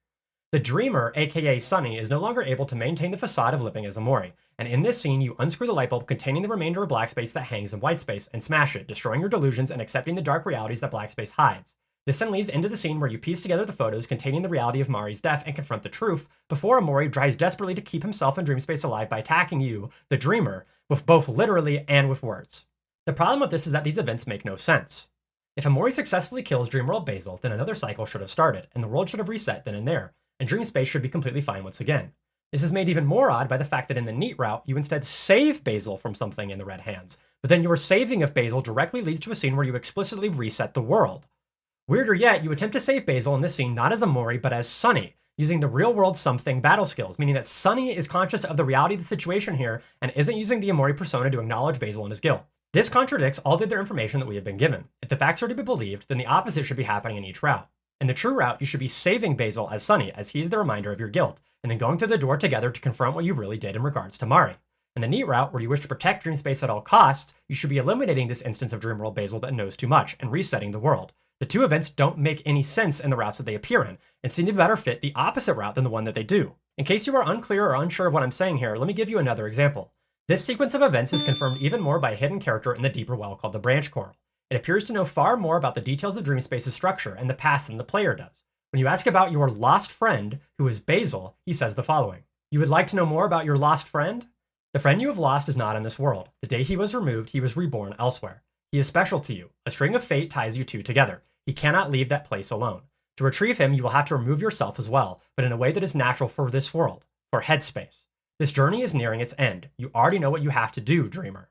The dreamer, aka Sunny, is no longer able to maintain the facade of living as Omori, and in this scene you unscrew the light bulb containing the remainder of black space that hangs in white space and smash it, destroying your delusions and accepting the dark realities that black space hides. This then leads into the scene where you piece together the photos containing the reality of Mari's death and confront the truth, before Omori tries desperately to keep himself and dream space alive by attacking you, the dreamer, with both literally and with words. The problem with this is that these events make no sense. If Omori successfully kills Dreamworld Basil, then another cycle should have started, and the world should have reset then and there, and dream space should be completely fine once again. This is made even more odd by the fact that in the neat route, you instead save Basil from something in the red hands, but then your saving of Basil directly leads to a scene where you explicitly reset the world. Weirder yet, you attempt to save Basil in this scene not as Omori, but as Sunny, using the real-world something battle skills, meaning that Sunny is conscious of the reality of the situation here and isn't using the Omori persona to acknowledge Basil and his guilt. This contradicts all the other information that we have been given. If the facts are to be believed, then the opposite should be happening in each route. In the true route, you should be saving Basil as Sunny, as he's the reminder of your guilt, and then going through the door together to confront what you really did in regards to Mari. In the neat route, where you wish to protect dream space at all costs, you should be eliminating this instance of Dreamworld Basil that knows too much, and resetting the world. The two events don't make any sense in the routes that they appear in, and seem to better fit the opposite route than the one that they do. In case you are unclear or unsure of what I'm saying here, let me give you another example. This sequence of events is confirmed even more by a hidden character in the deeper well called the Branch Coral. It appears to know far more about the details of dream space's structure and the past than the player does. When you ask about your lost friend, who is Basil, he says the following. You would like to know more about your lost friend? The friend you have lost is not in this world. The day he was removed, he was reborn elsewhere. He is special to you. A string of fate ties you two together. He cannot leave that place alone. To retrieve him, you will have to remove yourself as well, but in a way that is natural for this world, for headspace. This journey is nearing its end. You already know what you have to do, dreamer.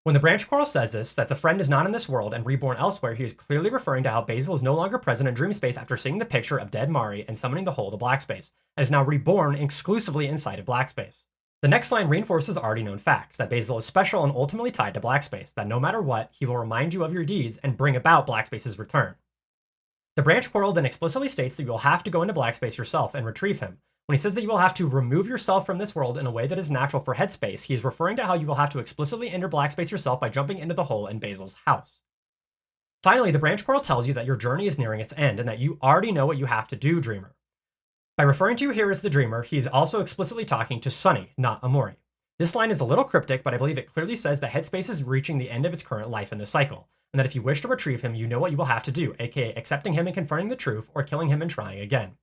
When the Branch Coral says this, that the friend is not in this world and reborn elsewhere, he is clearly referring to how Basil is no longer present in dream space after seeing the picture of dead Mari and summoning the whole to black space, and is now reborn exclusively inside of black space. The next line reinforces already known facts, that Basil is special and ultimately tied to Blackspace, that no matter what, he will remind you of your deeds and bring about Blackspace's return. The branch portal then explicitly states that you will have to go into Blackspace yourself and retrieve him. When he says that you will have to remove yourself from this world in a way that is natural for Headspace, he is referring to how you will have to explicitly enter Blackspace yourself by jumping into the hole in Basil's house. Finally, the branch portal tells you that your journey is nearing its end and that you already know what you have to do, Dreamer. By referring to you here as the Dreamer, he is also explicitly talking to Sunny, not Omori. This line is a little cryptic, but I believe it clearly says that Headspace is reaching the end of its current life in the cycle, and that if you wish to retrieve him, you know what you will have to do, aka accepting him and confronting the truth, or killing him and trying again.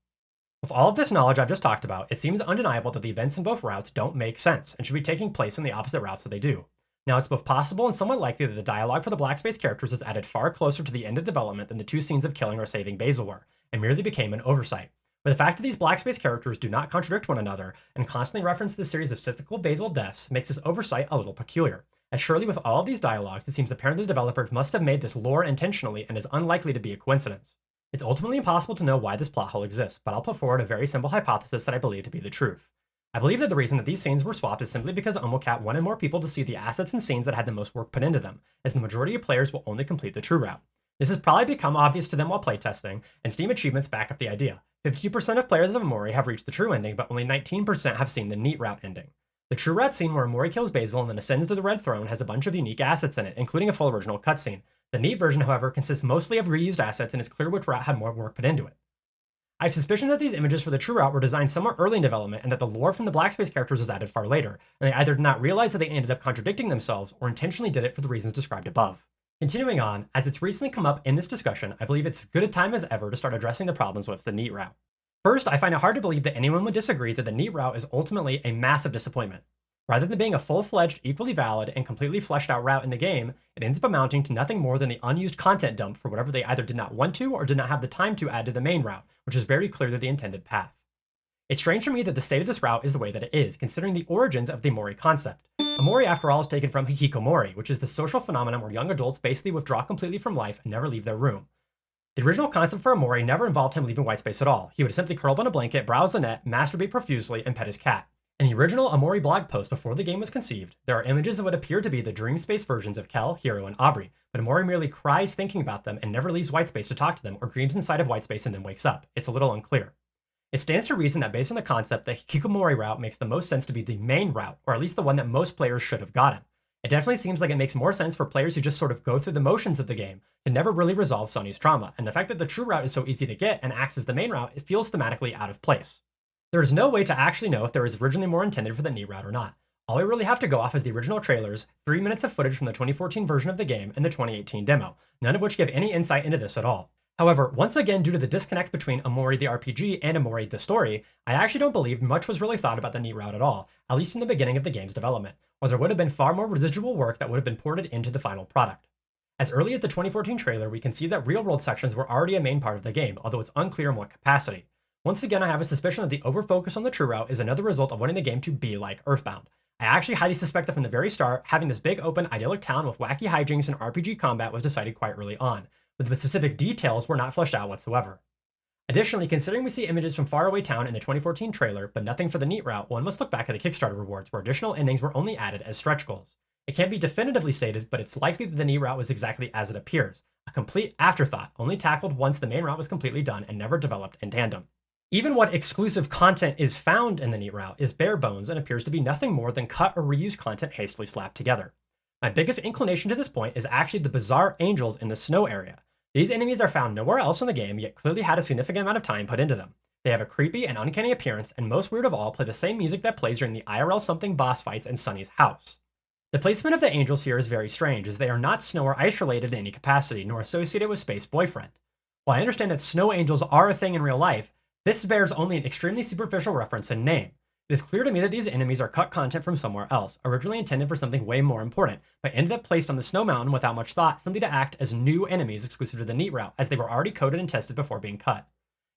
With all of this knowledge I've just talked about, it seems undeniable that the events in both routes don't make sense, and should be taking place in the opposite routes that they do. Now, it's both possible and somewhat likely that the dialogue for the Blackspace characters was added far closer to the end of development than the two scenes of killing or saving Basil were, and merely became an oversight. But the fact that these Blackspace characters do not contradict one another, and constantly reference the series of cyclical Basil deaths, makes this oversight a little peculiar. As surely with all of these dialogues, it seems apparent the developers must have made this lore intentionally and is unlikely to be a coincidence. It's ultimately impossible to know why this plot hole exists, but I'll put forward a very simple hypothesis that I believe to be the truth. I believe that the reason that these scenes were swapped is simply because OMOCAT wanted more people to see the assets and scenes that had the most work put into them, as the majority of players will only complete the true route. This has probably become obvious to them while playtesting, and Steam achievements back up the idea. 52% of players of OMORI have reached the true ending, but only 19% have seen the neat route ending. The true route scene where OMORI kills Basil and then ascends to the Red Throne has a bunch of unique assets in it, including a full original cutscene. The neat version, however, consists mostly of reused assets and is clear which route had more work put into it. I have suspicions that these images for the true route were designed somewhat early in development and that the lore from the Blackspace characters was added far later, and they either did not realize that they ended up contradicting themselves or intentionally did it for the reasons described above. Continuing on, as it's recently come up in this discussion, I believe it's as good a time as ever to start addressing the problems with the neat route. First, I find it hard to believe that anyone would disagree that the neat route is ultimately a massive disappointment. Rather than being a full-fledged, equally valid, and completely fleshed out route in the game, it ends up amounting to nothing more than the unused content dump for whatever they either did not want to or did not have the time to add to the main route, which is very clearly the intended path. It's strange for me that the state of this route is the way that it is, considering the origins of the OMORI concept. OMORI, after all, is taken from hikikomori, which is the social phenomenon where young adults basically withdraw completely from life and never leave their room. The original concept for OMORI never involved him leaving whitespace at all. He would simply curl up on a blanket, browse the net, masturbate profusely, and pet his cat. In the original OMORI blog post before the game was conceived, there are images of what appear to be the dream space versions of Kel, Hiro, and Aubrey, but OMORI merely cries thinking about them and never leaves whitespace to talk to them or dreams inside of whitespace and then wakes up. It's a little unclear. It stands to reason that based on the concept, the hikikomori route makes the most sense to be the main route, or at least the one that most players should have gotten. It definitely seems like it makes more sense for players who just sort of go through the motions of the game to never really resolve Sunny's trauma, and the fact that the true route is so easy to get and acts as the main route, it feels thematically out of place. There is no way to actually know if there was originally more intended for the neat route or not. All we really have to go off is the original trailers, 3 minutes of footage from the 2014 version of the game, and the 2018 demo, none of which give any insight into this at all. However, once again, due to the disconnect between OMORI the RPG and OMORI the story, I actually don't believe much was really thought about the neat route at all, at least in the beginning of the game's development, or there would have been far more residual work that would have been ported into the final product. As early as the 2014 trailer, we can see that real-world sections were already a main part of the game, although it's unclear in what capacity. Once again, I have a suspicion that the over-focus on the true route is another result of wanting the game to be like Earthbound. I actually highly suspect that from the very start, having this big open idyllic town with wacky hijinks and RPG combat was decided quite early on, but the specific details were not fleshed out whatsoever. Additionally, considering we see images from Faraway Town in the 2014 trailer, but nothing for the neat route, one must look back at the Kickstarter rewards where additional endings were only added as stretch goals. It can't be definitively stated, but it's likely that the neat route was exactly as it appears, a complete afterthought, only tackled once the main route was completely done and never developed in tandem. Even what exclusive content is found in the neat route is bare bones and appears to be nothing more than cut or reused content hastily slapped together. My biggest inclination to this point is actually the bizarre angels in the snow area. These enemies are found nowhere else in the game, yet clearly had a significant amount of time put into them. They have a creepy and uncanny appearance, and most weird of all, play the same music that plays during the IRL something boss fights in Sunny's house. The placement of the angels here is very strange, as they are not snow or ice related in any capacity, nor associated with Space Boyfriend. While I understand that snow angels are a thing in real life, this bears only an extremely superficial reference in name. It is clear to me that these enemies are cut content from somewhere else, originally intended for something way more important, but ended up placed on the snow mountain without much thought, simply to act as new enemies exclusive to the neat route, as they were already coded and tested before being cut.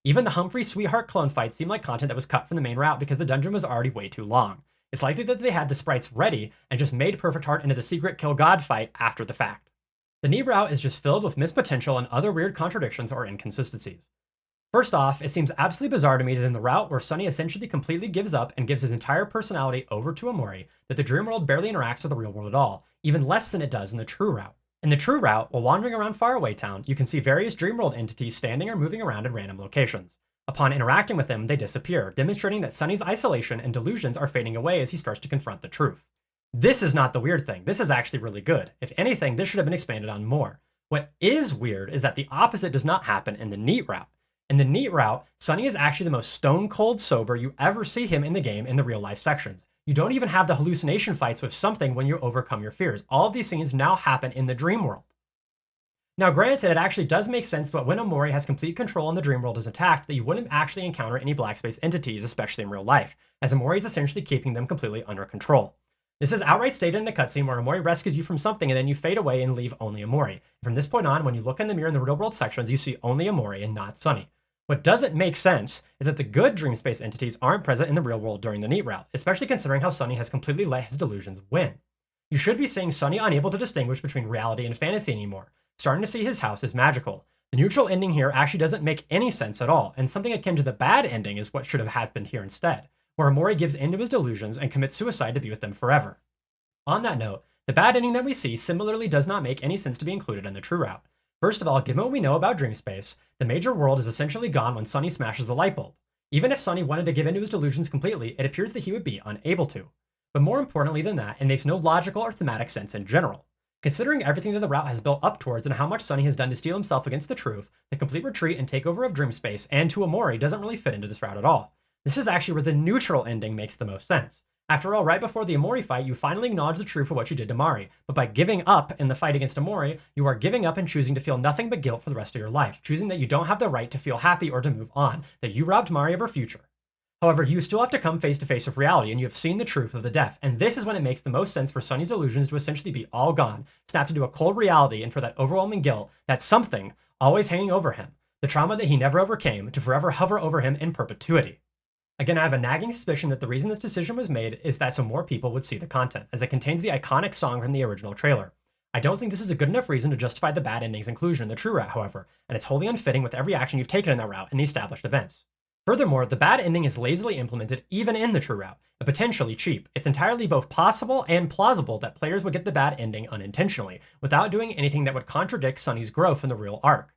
Even the Humphrey Sweetheart clone fight seemed like content that was cut from the main route because the dungeon was already way too long. It's likely that they had the sprites ready and just made Perfect Heart into the secret Kill God fight after the fact. The neat route is just filled with missed potential and other weird contradictions or inconsistencies. First off, it seems absolutely bizarre to me that in the route where Sunny essentially completely gives up and gives his entire personality over to Omori, that the dream world barely interacts with the real world at all, even less than it does in the true route. In the true route, while wandering around Faraway Town, you can see various dream world entities standing or moving around in random locations. Upon interacting with them, they disappear, demonstrating that Sunny's isolation and delusions are fading away as he starts to confront the truth. This is not the weird thing. This is actually really good. If anything, this should have been expanded on more. What is weird is that the opposite does not happen in the neat route. In the neat route, Sunny is actually the most stone cold sober you ever see him in the game in the real life sections. You don't even have the hallucination fights with something when you overcome your fears. All of these scenes now happen in the dream world. Now granted, it actually does make sense that when Omori has complete control and the dream world is attacked, that you wouldn't actually encounter any black space entities, especially in real life, as Omori is essentially keeping them completely under control. This is outright stated in a cutscene where Omori rescues you from something and then you fade away and leave only Omori. From this point on, when you look in the mirror in the real world sections, you see only Omori and not Sunny. What doesn't make sense is that the good dream space entities aren't present in the real world during the neat route, especially considering how Sunny has completely let his delusions win. You should be seeing Sunny unable to distinguish between reality and fantasy anymore, starting to see his house as magical. The neutral ending here actually doesn't make any sense at all, and something akin to the bad ending is what should have happened here instead, where Omori gives in to his delusions and commits suicide to be with them forever. On that note, the bad ending that we see similarly does not make any sense to be included in the true route. First of all, given what we know about dream space, the major world is essentially gone when Sunny smashes the light bulb. Even if Sunny wanted to give in to his delusions completely, it appears that he would be unable to. But more importantly than that, it makes no logical or thematic sense in general. Considering everything that the route has built up towards and how much Sunny has done to steel himself against the truth, the complete retreat and takeover of dream space and to Omori doesn't really fit into this route at all. This is actually where the neutral ending makes the most sense. After all, right before the Omori fight, you finally acknowledge the truth of what you did to Mari, but by giving up in the fight against Omori, you are giving up and choosing to feel nothing but guilt for the rest of your life, choosing that you don't have the right to feel happy or to move on, that you robbed Mari of her future. However, you still have to come face to face with reality, and you have seen the truth of the deaf, and this is when it makes the most sense for Sunny's illusions to essentially be all gone, snapped into a cold reality, and for that overwhelming guilt, that something, always hanging over him, the trauma that he never overcame, to forever hover over him in perpetuity. Again, I have a nagging suspicion that the reason this decision was made is that so more people would see the content, as it contains the iconic song from the original trailer. I don't think this is a good enough reason to justify the bad ending's inclusion in the true route, however, and it's wholly unfitting with every action you've taken in that route and the established events. Furthermore, the bad ending is lazily implemented even in the true route, and potentially cheap. It's entirely both possible and plausible that players would get the bad ending unintentionally, without doing anything that would contradict Sunny's growth in the real arc.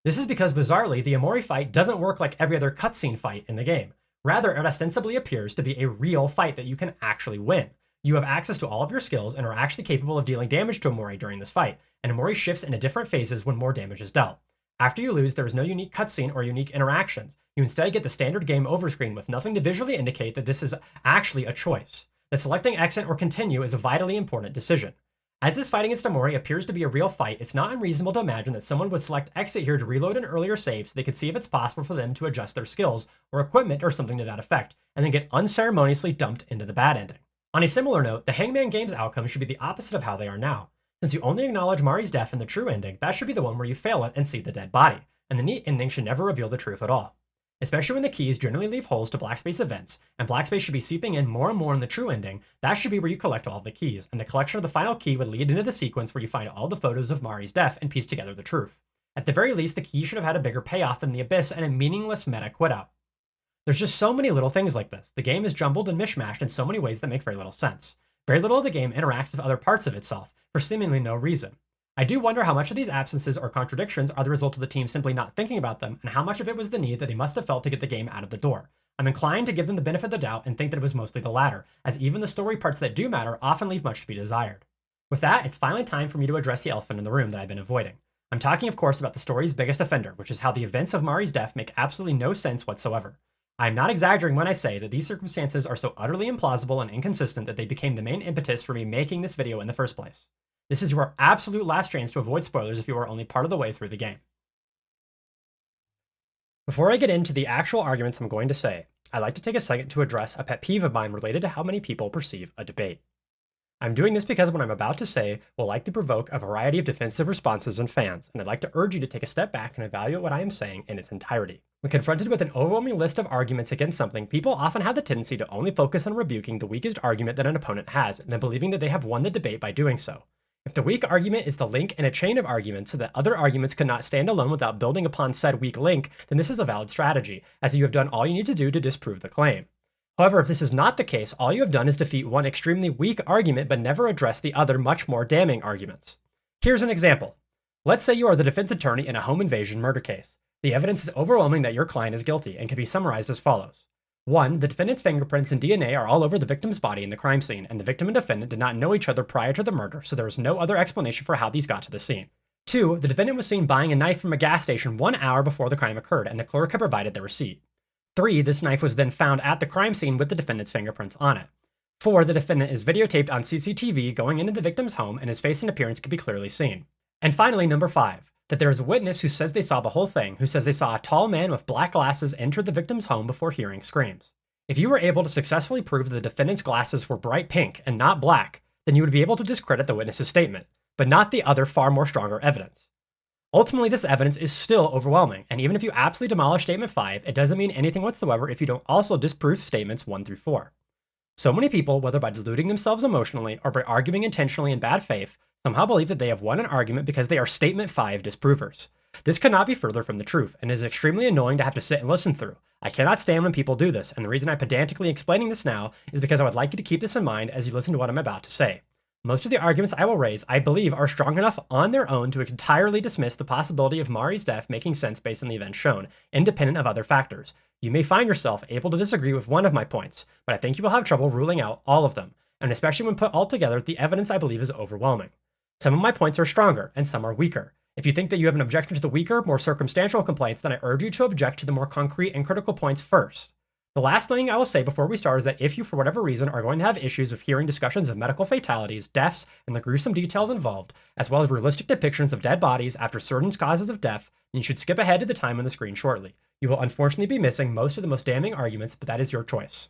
This is because, bizarrely, the Omori fight doesn't work like every other cutscene fight in the game. Rather, it ostensibly appears to be a real fight that you can actually win. You have access to all of your skills and are actually capable of dealing damage to Omori during this fight, and Omori shifts into different phases when more damage is dealt. After you lose, there is no unique cutscene or unique interactions. You instead get the standard game over screen with nothing to visually indicate that this is actually a choice. That selecting exit or continue is a vitally important decision. As this fight against Omori appears to be a real fight, it's not unreasonable to imagine that someone would select exit here to reload an earlier save so they could see if it's possible for them to adjust their skills or equipment or something to that effect, and then get unceremoniously dumped into the bad ending. On a similar note, the Hangman game's outcome should be the opposite of how they are now. Since you only acknowledge Mari's death in the true ending, that should be the one where you fail it and see the dead body, and the neat ending should never reveal the truth at all. Especially when the keys generally leave holes to blackspace events, and blackspace should be seeping in more and more in the true ending, that should be where you collect all of the keys, and the collection of the final key would lead into the sequence where you find all the photos of Mari's death and piece together the truth. At the very least, the key should have had a bigger payoff than the abyss and a meaningless meta quit-out. There's just so many little things like this. The game is jumbled and mishmashed in so many ways that make very little sense. Very little of the game interacts with other parts of itself, for seemingly no reason. I do wonder how much of these absences or contradictions are the result of the team simply not thinking about them, and how much of it was the need that they must have felt to get the game out of the door. I'm inclined to give them the benefit of the doubt and think that it was mostly the latter, as even the story parts that do matter often leave much to be desired. With that, it's finally time for me to address the elephant in the room that I've been avoiding. I'm talking, of course, about the story's biggest offender, which is how the events of Mari's death make absolutely no sense whatsoever. I'm not exaggerating when I say that these circumstances are so utterly implausible and inconsistent that they became the main impetus for me making this video in the first place. This is your absolute last chance to avoid spoilers if you are only part of the way through the game. Before I get into the actual arguments I'm going to say, I'd like to take a second to address a pet peeve of mine related to how many people perceive a debate. I'm doing this because what I'm about to say will likely provoke a variety of defensive responses in fans, and I'd like to urge you to take a step back and evaluate what I am saying in its entirety. When confronted with an overwhelming list of arguments against something, people often have the tendency to only focus on rebuking the weakest argument that an opponent has, and then believing that they have won the debate by doing so. If the weak argument is the link in a chain of arguments so that other arguments could not stand alone without building upon said weak link, then this is a valid strategy, as you have done all you need to do to disprove the claim. However, if this is not the case, all you have done is defeat one extremely weak argument but never address the other much more damning arguments. Here's an example. Let's say you are the defense attorney in a home invasion murder case. The evidence is overwhelming that your client is guilty and can be summarized as follows. 1. The defendant's fingerprints and DNA are all over the victim's body in the crime scene, and the victim and defendant did not know each other prior to the murder, so there is no other explanation for how these got to the scene. 2. The defendant was seen buying a knife from a gas station 1 hour before the crime occurred, and the clerk had provided the receipt. 3. This knife was then found at the crime scene with the defendant's fingerprints on it. 4. The defendant is videotaped on CCTV going into the victim's home, and his face and appearance can be clearly seen. And finally, number 5. That there is a witness who says they saw the whole thing, who says they saw a tall man with black glasses enter the victim's home before hearing screams. If you were able to successfully prove that the defendant's glasses were bright pink and not black, then you would be able to discredit the witness's statement, but not the other far more stronger evidence. Ultimately, this evidence is still overwhelming, and even if you absolutely demolish statement 5, it doesn't mean anything whatsoever if you don't also disprove statements 1 through 4. So many people, whether by deluding themselves emotionally or by arguing intentionally in bad faith, somehow believe that they have won an argument because they are statement 5 disprovers. This could not be further from the truth, and is extremely annoying to have to sit and listen through. I cannot stand when people do this, and the reason I'm pedantically explaining this now is because I would like you to keep this in mind as you listen to what I'm about to say. Most of the arguments I will raise, I believe, are strong enough on their own to entirely dismiss the possibility of Mari's death making sense based on the events shown, independent of other factors. You may find yourself able to disagree with one of my points, but I think you will have trouble ruling out all of them, and especially when put all together, the evidence I believe is overwhelming. Some of my points are stronger, and some are weaker. If you think that you have an objection to the weaker, more circumstantial complaints, then I urge you to object to the more concrete and critical points first. The last thing I will say before we start is that if you, for whatever reason, are going to have issues with hearing discussions of medical fatalities, deaths, and the gruesome details involved, as well as realistic depictions of dead bodies after certain causes of death, then you should skip ahead to the time on the screen shortly. You will unfortunately be missing most of the most damning arguments, but that is your choice.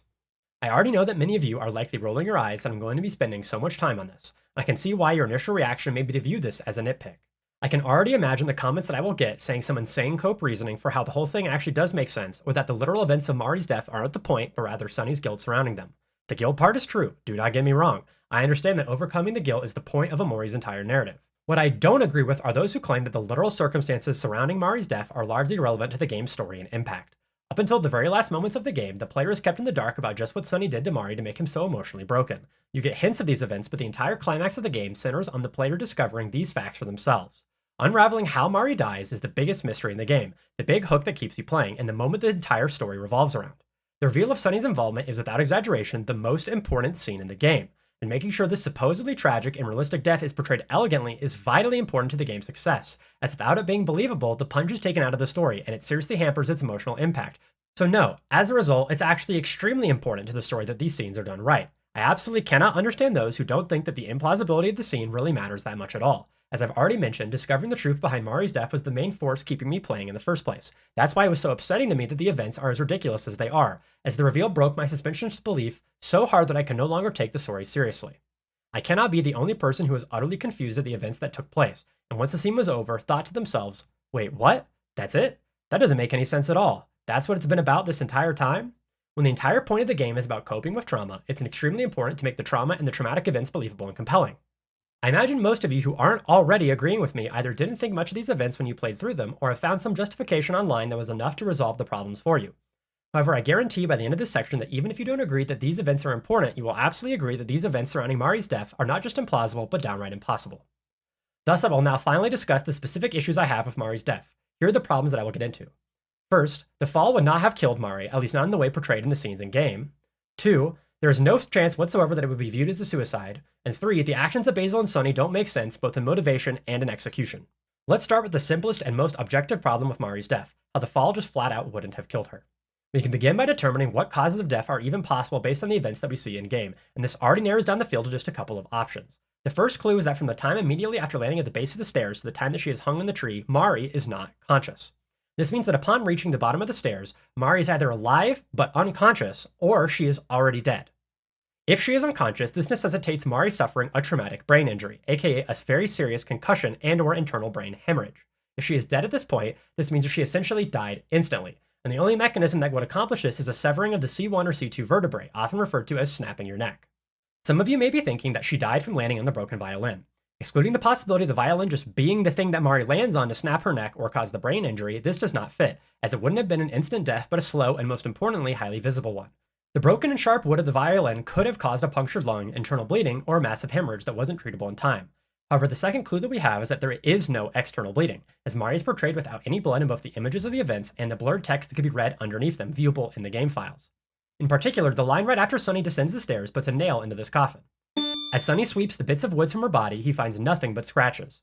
I already know that many of you are likely rolling your eyes that I'm going to be spending so much time on this. I can see why your initial reaction may be to view this as a nitpick. I can already imagine the comments that I will get saying some insane cope reasoning for how the whole thing actually does make sense, or that the literal events of Mari's death aren't the point, but rather Sonny's guilt surrounding them. The guilt part is true, do not get me wrong. I understand that overcoming the guilt is the point of OMORI's entire narrative. What I don't agree with are those who claim that the literal circumstances surrounding Mari's death are largely irrelevant to the game's story and impact. Up until the very last moments of the game, the player is kept in the dark about just what Sonny did to Mari to make him so emotionally broken. You get hints of these events, but the entire climax of the game centers on the player discovering these facts for themselves. Unraveling how Mari dies is the biggest mystery in the game, the big hook that keeps you playing, and the moment the entire story revolves around. The reveal of Sonny's involvement is without exaggeration the most important scene in the game, and making sure this supposedly tragic and realistic death is portrayed elegantly is vitally important to the game's success, as without it being believable, the punch is taken out of the story and it seriously hampers its emotional impact. So no, as a result, it's actually extremely important to the story that these scenes are done right. I absolutely cannot understand those who don't think that the implausibility of the scene really matters that much at all. As I've already mentioned, discovering the truth behind Mari's death was the main force keeping me playing in the first place. That's why it was so upsetting to me that the events are as ridiculous as they are, as the reveal broke my suspension of belief so hard that I can no longer take the story seriously. I cannot be the only person who was utterly confused at the events that took place, and once the scene was over, thought to themselves, wait, what? That's it? That doesn't make any sense at all. That's what it's been about this entire time? When the entire point of the game is about coping with trauma, it's extremely important to make the trauma and the traumatic events believable and compelling. I imagine most of you who aren't already agreeing with me either didn't think much of these events when you played through them, or have found some justification online that was enough to resolve the problems for you. However, I guarantee by the end of this section that even if you don't agree that these events are important, you will absolutely agree that these events surrounding Mari's death are not just implausible, but downright impossible. Thus, I will now finally discuss the specific issues I have with Mari's death. Here are the problems that I will get into. First, the fall would not have killed Mari, at least not in the way portrayed in the scenes in-game. 2, there is no chance whatsoever that it would be viewed as a suicide. And 3, the actions of Basil and Sonny don't make sense both in motivation and in execution. Let's start with the simplest and most objective problem with Mari's death, how the fall just flat out wouldn't have killed her. We can begin by determining what causes of death are even possible based on the events that we see in-game, and this already narrows down the field to just a couple of options. The first clue is that from the time immediately after landing at the base of the stairs to the time that she is hung in the tree, Mari is not conscious. This means that upon reaching the bottom of the stairs, Mari is either alive but unconscious, or she is already dead. If she is unconscious, this necessitates Mari suffering a traumatic brain injury, aka a very serious concussion and/or internal brain hemorrhage. If she is dead at this point, this means that she essentially died instantly, and the only mechanism that would accomplish this is a severing of the C1 or C2 vertebrae, often referred to as snapping your neck. Some of you may be thinking that she died from landing on the broken violin. Excluding the possibility of the violin just being the thing that Mari lands on to snap her neck or cause the brain injury, this does not fit, as it wouldn't have been an instant death but a slow and most importantly highly visible one. The broken and sharp wood of the violin could have caused a punctured lung, internal bleeding, or a massive hemorrhage that wasn't treatable in time. However, the second clue that we have is that there is no external bleeding, as Mari is portrayed without any blood in both the images of the events and the blurred text that could be read underneath them, viewable in the game files. In particular, the line right after Sunny descends the stairs puts a nail into this coffin. As Sunny sweeps the bits of wood from her body, he finds nothing but scratches.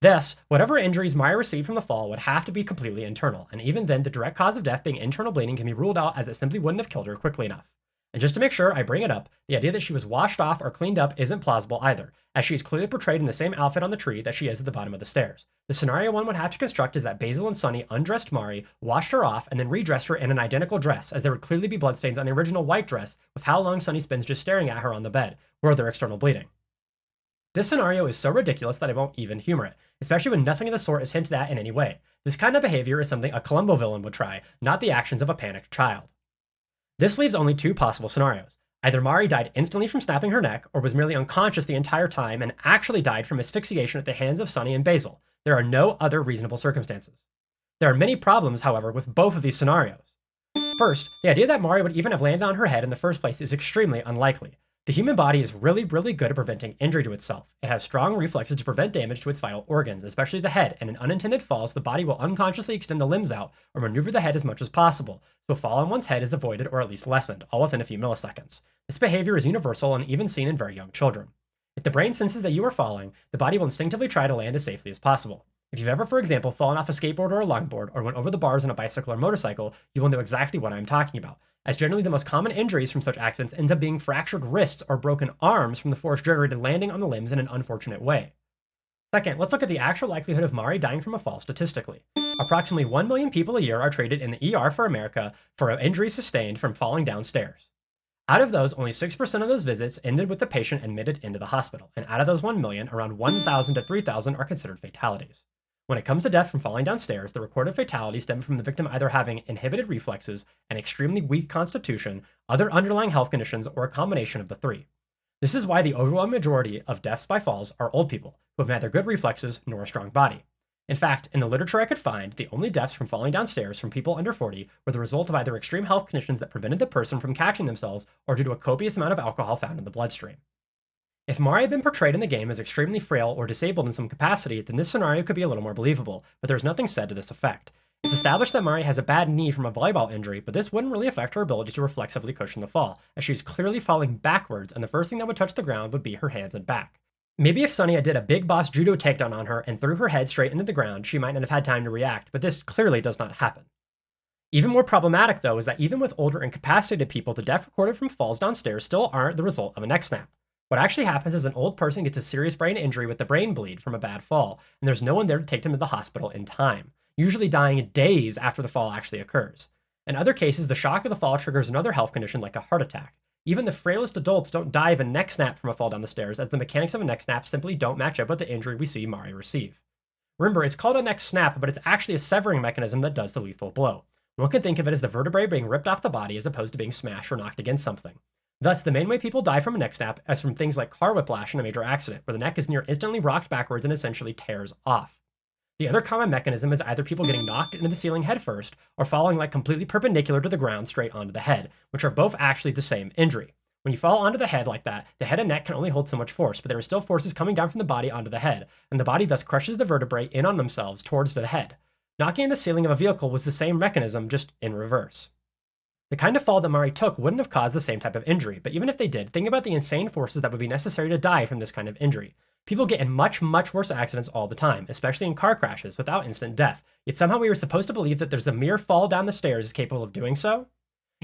Thus, whatever injuries Maya received from the fall would have to be completely internal, and even then the direct cause of death being internal bleeding can be ruled out as it simply wouldn't have killed her quickly enough. And just to make sure I bring it up, the idea that she was washed off or cleaned up isn't plausible either, as she is clearly portrayed in the same outfit on the tree that she is at the bottom of the stairs. The scenario one would have to construct is that Basil and Sunny undressed Mari, washed her off, and then redressed her in an identical dress, as there would clearly be bloodstains on the original white dress with how long Sunny spends just staring at her on the bed, or their external bleeding. This scenario is so ridiculous that I won't even humor it, especially when nothing of the sort is hinted at in any way. This kind of behavior is something a Columbo villain would try, not the actions of a panicked child. This leaves only two possible scenarios. Either Mari died instantly from snapping her neck, or was merely unconscious the entire time and actually died from asphyxiation at the hands of Sunny and Basil. There are no other reasonable circumstances. There are many problems, however, with both of these scenarios. First, the idea that Mari would even have landed on her head in the first place is extremely unlikely. The human body is really good at preventing injury to itself. It has strong reflexes to prevent damage to its vital organs, especially the head, and in unintended falls, the body will unconsciously extend the limbs out or maneuver the head as much as possible, so a fall on one's head is avoided or at least lessened, all within a few milliseconds. This behavior is universal and even seen in very young children. If the brain senses that you are falling, the body will instinctively try to land as safely as possible. If you've ever, for example, fallen off a skateboard or a longboard, or went over the bars on a bicycle or motorcycle, you will know exactly what I am talking about, as generally the most common injuries from such accidents ends up being fractured wrists or broken arms from the force generated landing on the limbs in an unfortunate way. Second, let's look at the actual likelihood of Mari dying from a fall statistically. Approximately 1 million people a year are treated in the ER for America for injuries sustained from falling downstairs. Out of those, only 6% of those visits ended with the patient admitted into the hospital, and out of those 1 million, around 1,000 to 3,000 are considered fatalities. When it comes to death from falling downstairs, the recorded fatalities stem from the victim either having inhibited reflexes, an extremely weak constitution, other underlying health conditions, or a combination of the three. This is why the overwhelming majority of deaths by falls are old people, who have neither good reflexes nor a strong body. In fact, in the literature I could find, the only deaths from falling downstairs from people under 40 were the result of either extreme health conditions that prevented the person from catching themselves or due to a copious amount of alcohol found in the bloodstream. If Mari had been portrayed in the game as extremely frail or disabled in some capacity, then this scenario could be a little more believable, but there's nothing said to this effect. It's established that Mari has a bad knee from a volleyball injury, but this wouldn't really affect her ability to reflexively cushion the fall, as she's clearly falling backwards and the first thing that would touch the ground would be her hands and back. Maybe if Sunny did a big boss judo takedown on her and threw her head straight into the ground, she might not have had time to react, but this clearly does not happen. Even more problematic, though, is that even with older incapacitated people, the death recorded from falls downstairs still aren't the result of a neck snap. What actually happens is an old person gets a serious brain injury with the brain bleed from a bad fall, and there's no one there to take them to the hospital in time, usually dying days after the fall actually occurs. In other cases, the shock of the fall triggers another health condition like a heart attack. Even the frailest adults don't die of a neck snap from a fall down the stairs, as the mechanics of a neck snap simply don't match up with the injury we see Mari receive. Remember, it's called a neck snap, but it's actually a severing mechanism that does the lethal blow. One could think of it as the vertebrae being ripped off the body as opposed to being smashed or knocked against something. Thus, the main way people die from a neck snap is from things like car whiplash in a major accident, where the neck is near instantly rocked backwards and essentially tears off. The other common mechanism is either people getting knocked into the ceiling head first, or falling like completely perpendicular to the ground straight onto the head, which are both actually the same injury. When you fall onto the head like that, the head and neck can only hold so much force, but there are still forces coming down from the body onto the head, and the body thus crushes the vertebrae in on themselves towards the head. Knocking in the ceiling of a vehicle was the same mechanism, just in reverse. The kind of fall that Mari took wouldn't have caused the same type of injury, but even if they did, think about the insane forces that would be necessary to die from this kind of injury. People get in much worse accidents all the time, especially in car crashes, without instant death, yet somehow we were supposed to believe that there's a mere fall down the stairs is capable of doing so?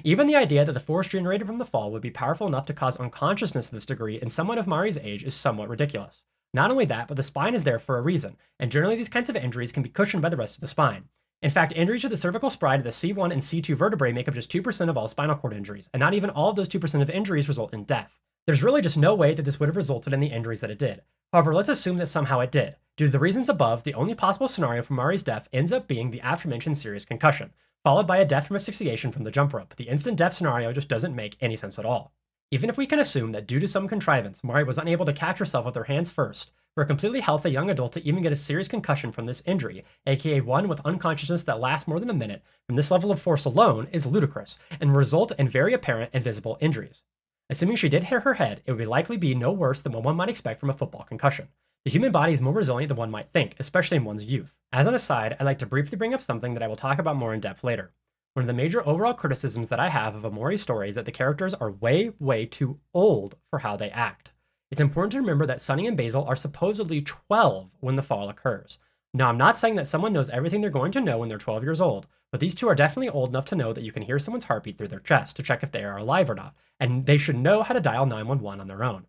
Even the idea that the force generated from the fall would be powerful enough to cause unconsciousness to this degree in someone of Mari's age is somewhat ridiculous. Not only that, but the spine is there for a reason, and generally these kinds of injuries can be cushioned by the rest of the spine. In fact, injuries to the cervical spine of the C1 and C2 vertebrae make up just 2% of all spinal cord injuries, and not even all of those 2% of injuries result in death. There's really just no way that this would have resulted in the injuries that it did. However, let's assume that somehow it did. Due to the reasons above, the only possible scenario for Mari's death ends up being the aforementioned serious concussion, followed by a death from asphyxiation from the jump rope. The instant death scenario just doesn't make any sense at all. Even if we can assume that due to some contrivance, Mari was unable to catch herself with her hands first, For a completely healthy young adult to even get a serious concussion from this injury, aka one with unconsciousness that lasts more than a minute, from this level of force alone is ludicrous, and result in very apparent and visible injuries. Assuming she did hit her head, it would likely be no worse than what one might expect from a football concussion. The human body is more resilient than one might think, especially in one's youth. As an aside, I'd like to briefly bring up something that I will talk about more in depth later. One of the major overall criticisms that I have of OMORI story is that the characters are way too old for how they act. It's important to remember that Sunny and Basil are supposedly 12 when the fall occurs. Now, I'm not saying that someone knows everything they're going to know when they're 12 years old, but these two are definitely old enough to know that you can hear someone's heartbeat through their chest to check if they are alive or not, and they should know how to dial 911 on their own.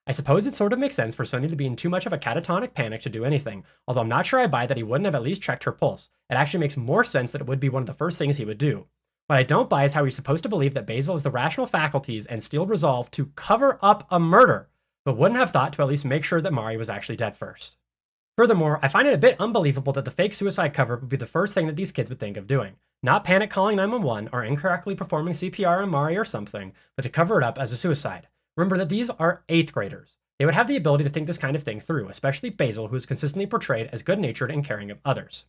I suppose it sort of makes sense for Sunny to be in too much of a catatonic panic to do anything, although I'm not sure I buy that he wouldn't have at least checked her pulse. It actually makes more sense that it would be one of the first things he would do. What I don't buy is how he's supposed to believe that Basil has the rational faculties and steel resolve to cover up a murder, but wouldn't have thought to at least make sure that Mari was actually dead first. Furthermore, I find it a bit unbelievable that the fake suicide cover would be the first thing that these kids would think of doing. Not panic calling 911 or incorrectly performing CPR on Mari or something, but to cover it up as a suicide. Remember that these are 8th graders. They would have the ability to think this kind of thing through, especially Basil, who is consistently portrayed as good-natured and caring of others.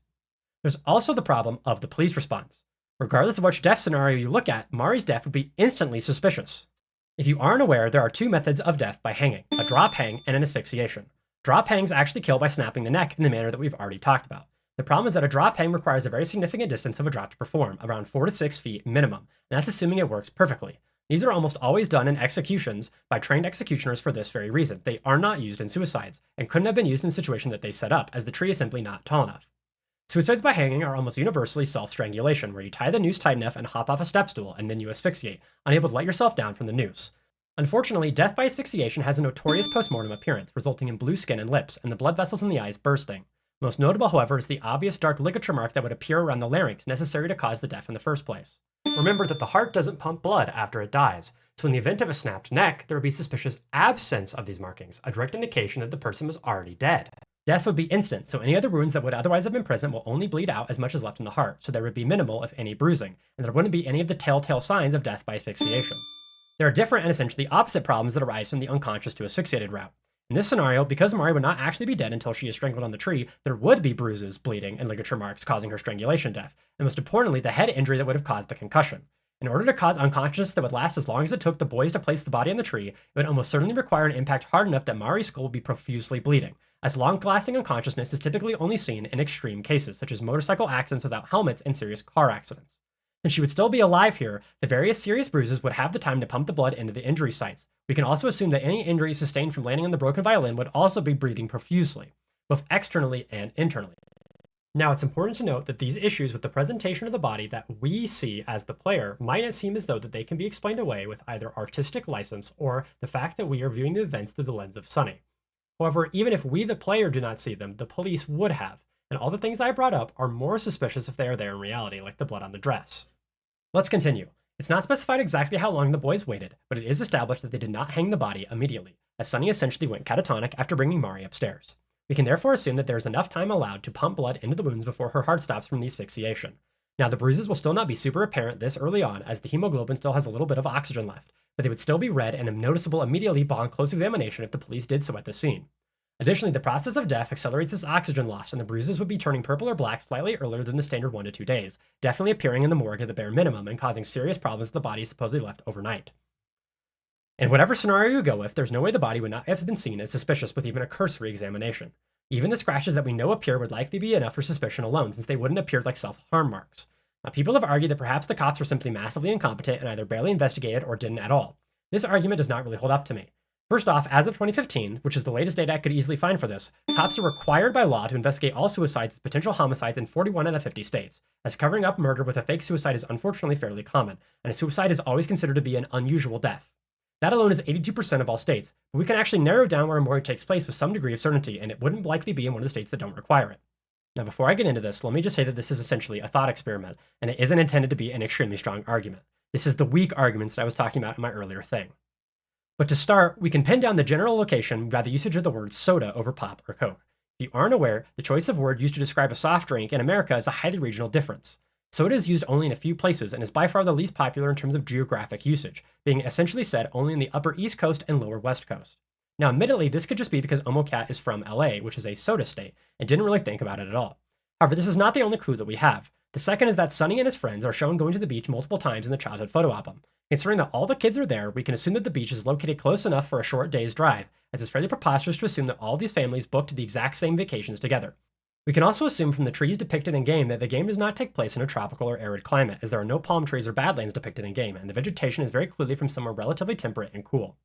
There's also the problem of the police response. Regardless of which death scenario you look at, Mari's death would be instantly suspicious. If you aren't aware, there are 2 methods of death by hanging, a drop hang and an asphyxiation. Drop hangs actually kill by snapping the neck in the manner that we've already talked about. The problem is that a drop hang requires a very significant distance of a drop to perform, around 4 to 6 feet minimum, and that's assuming it works perfectly. These are almost always done in executions by trained executioners for this very reason. They are not used in suicides, and couldn't have been used in the situation that they set up, as the tree is simply not tall enough. Suicides by hanging are almost universally self-strangulation, where you tie the noose tight enough and hop off a step stool, and then you asphyxiate, unable to let yourself down from the noose. Unfortunately, death by asphyxiation has a notorious postmortem appearance, resulting in blue skin and lips, and the blood vessels in the eyes bursting. Most notable, however, is the obvious dark ligature mark that would appear around the larynx, necessary to cause the death in the first place. Remember that the heart doesn't pump blood after it dies, so in the event of a snapped neck, there would be suspicious absence of these markings, a direct indication that the person was already dead. Death would be instant, so any other wounds that would otherwise have been present will only bleed out as much as left in the heart, so there would be minimal, if any, bruising, and there wouldn't be any of the telltale signs of death by asphyxiation. There are different and essentially opposite problems that arise from the unconscious to asphyxiated route. In this scenario, because Mari would not actually be dead until she is strangled on the tree, there would be bruises, bleeding, and ligature marks causing her strangulation death, and most importantly, the head injury that would have caused the concussion. In order to cause unconsciousness that would last as long as it took the boys to place the body on the tree, it would almost certainly require an impact hard enough that Mari's skull would be profusely bleeding, as long-lasting unconsciousness is typically only seen in extreme cases, such as motorcycle accidents without helmets and serious car accidents. Since she would still be alive here, the various serious bruises would have the time to pump the blood into the injury sites. We can also assume that any injury sustained from landing on the broken violin would also be bleeding profusely, both externally and internally. Now, it's important to note that these issues with the presentation of the body that we see as the player might seem as though that they can be explained away with either artistic license or the fact that we are viewing the events through the lens of Sunny. However, even if we the player do not see them, the police would have, and all the things I brought up are more suspicious if they are there in reality, like the blood on the dress. Let's continue. It's not specified exactly how long the boys waited, but it is established that they did not hang the body immediately, as Sunny essentially went catatonic after bringing Mari upstairs. We can therefore assume that there is enough time allowed to pump blood into the wounds before her heart stops from the asphyxiation. Now, the bruises will still not be super apparent this early on, as the hemoglobin still has a little bit of oxygen left, but they would still be red and noticeable immediately upon close examination if the police did so at the scene. Additionally, the process of death accelerates this oxygen loss, and the bruises would be turning purple or black slightly earlier than the standard 1 to 2 days, definitely appearing in the morgue at the bare minimum and causing serious problems the body supposedly left overnight. In whatever scenario you go with, there's no way the body would not have been seen as suspicious with even a cursory examination. Even the scratches that we know appear would likely be enough for suspicion alone, since they wouldn't appear like self-harm marks. Now, people have argued that perhaps the cops were simply massively incompetent and either barely investigated or didn't at all. This argument does not really hold up to me. First off, as of 2015, which is the latest data I could easily find for this, cops are required by law to investigate all suicides as potential homicides in 41 out of 50 states, as covering up murder with a fake suicide is unfortunately fairly common, and a suicide is always considered to be an unusual death. That alone is 82% of all states, but we can actually narrow down where OMORI takes place with some degree of certainty, and it wouldn't likely be in one of the states that don't require it. Now, before I get into this, let me just say that this is essentially a thought experiment, and it isn't intended to be an extremely strong argument. This is the weak arguments that I was talking about in my earlier thing. But to start, we can pin down the general location by the usage of the word soda over pop or Coke. If you aren't aware, the choice of word used to describe a soft drink in America is a highly regional difference. Soda is used only in a few places and is by far the least popular in terms of geographic usage, being essentially said only in the upper East Coast and lower West Coast. Now, admittedly, this could just be because OMOCAT is from LA, which is a soda state, and didn't really think about it at all. However, this is not the only clue that we have. The second is that Sonny and his friends are shown going to the beach multiple times in the childhood photo album. Considering that all the kids are there, we can assume that the beach is located close enough for a short day's drive, as it's fairly preposterous to assume that all these families booked the exact same vacations together. We can also assume from the trees depicted in game that the game does not take place in a tropical or arid climate, as there are no palm trees or badlands depicted in game, and the vegetation is very clearly from somewhere relatively temperate and cool.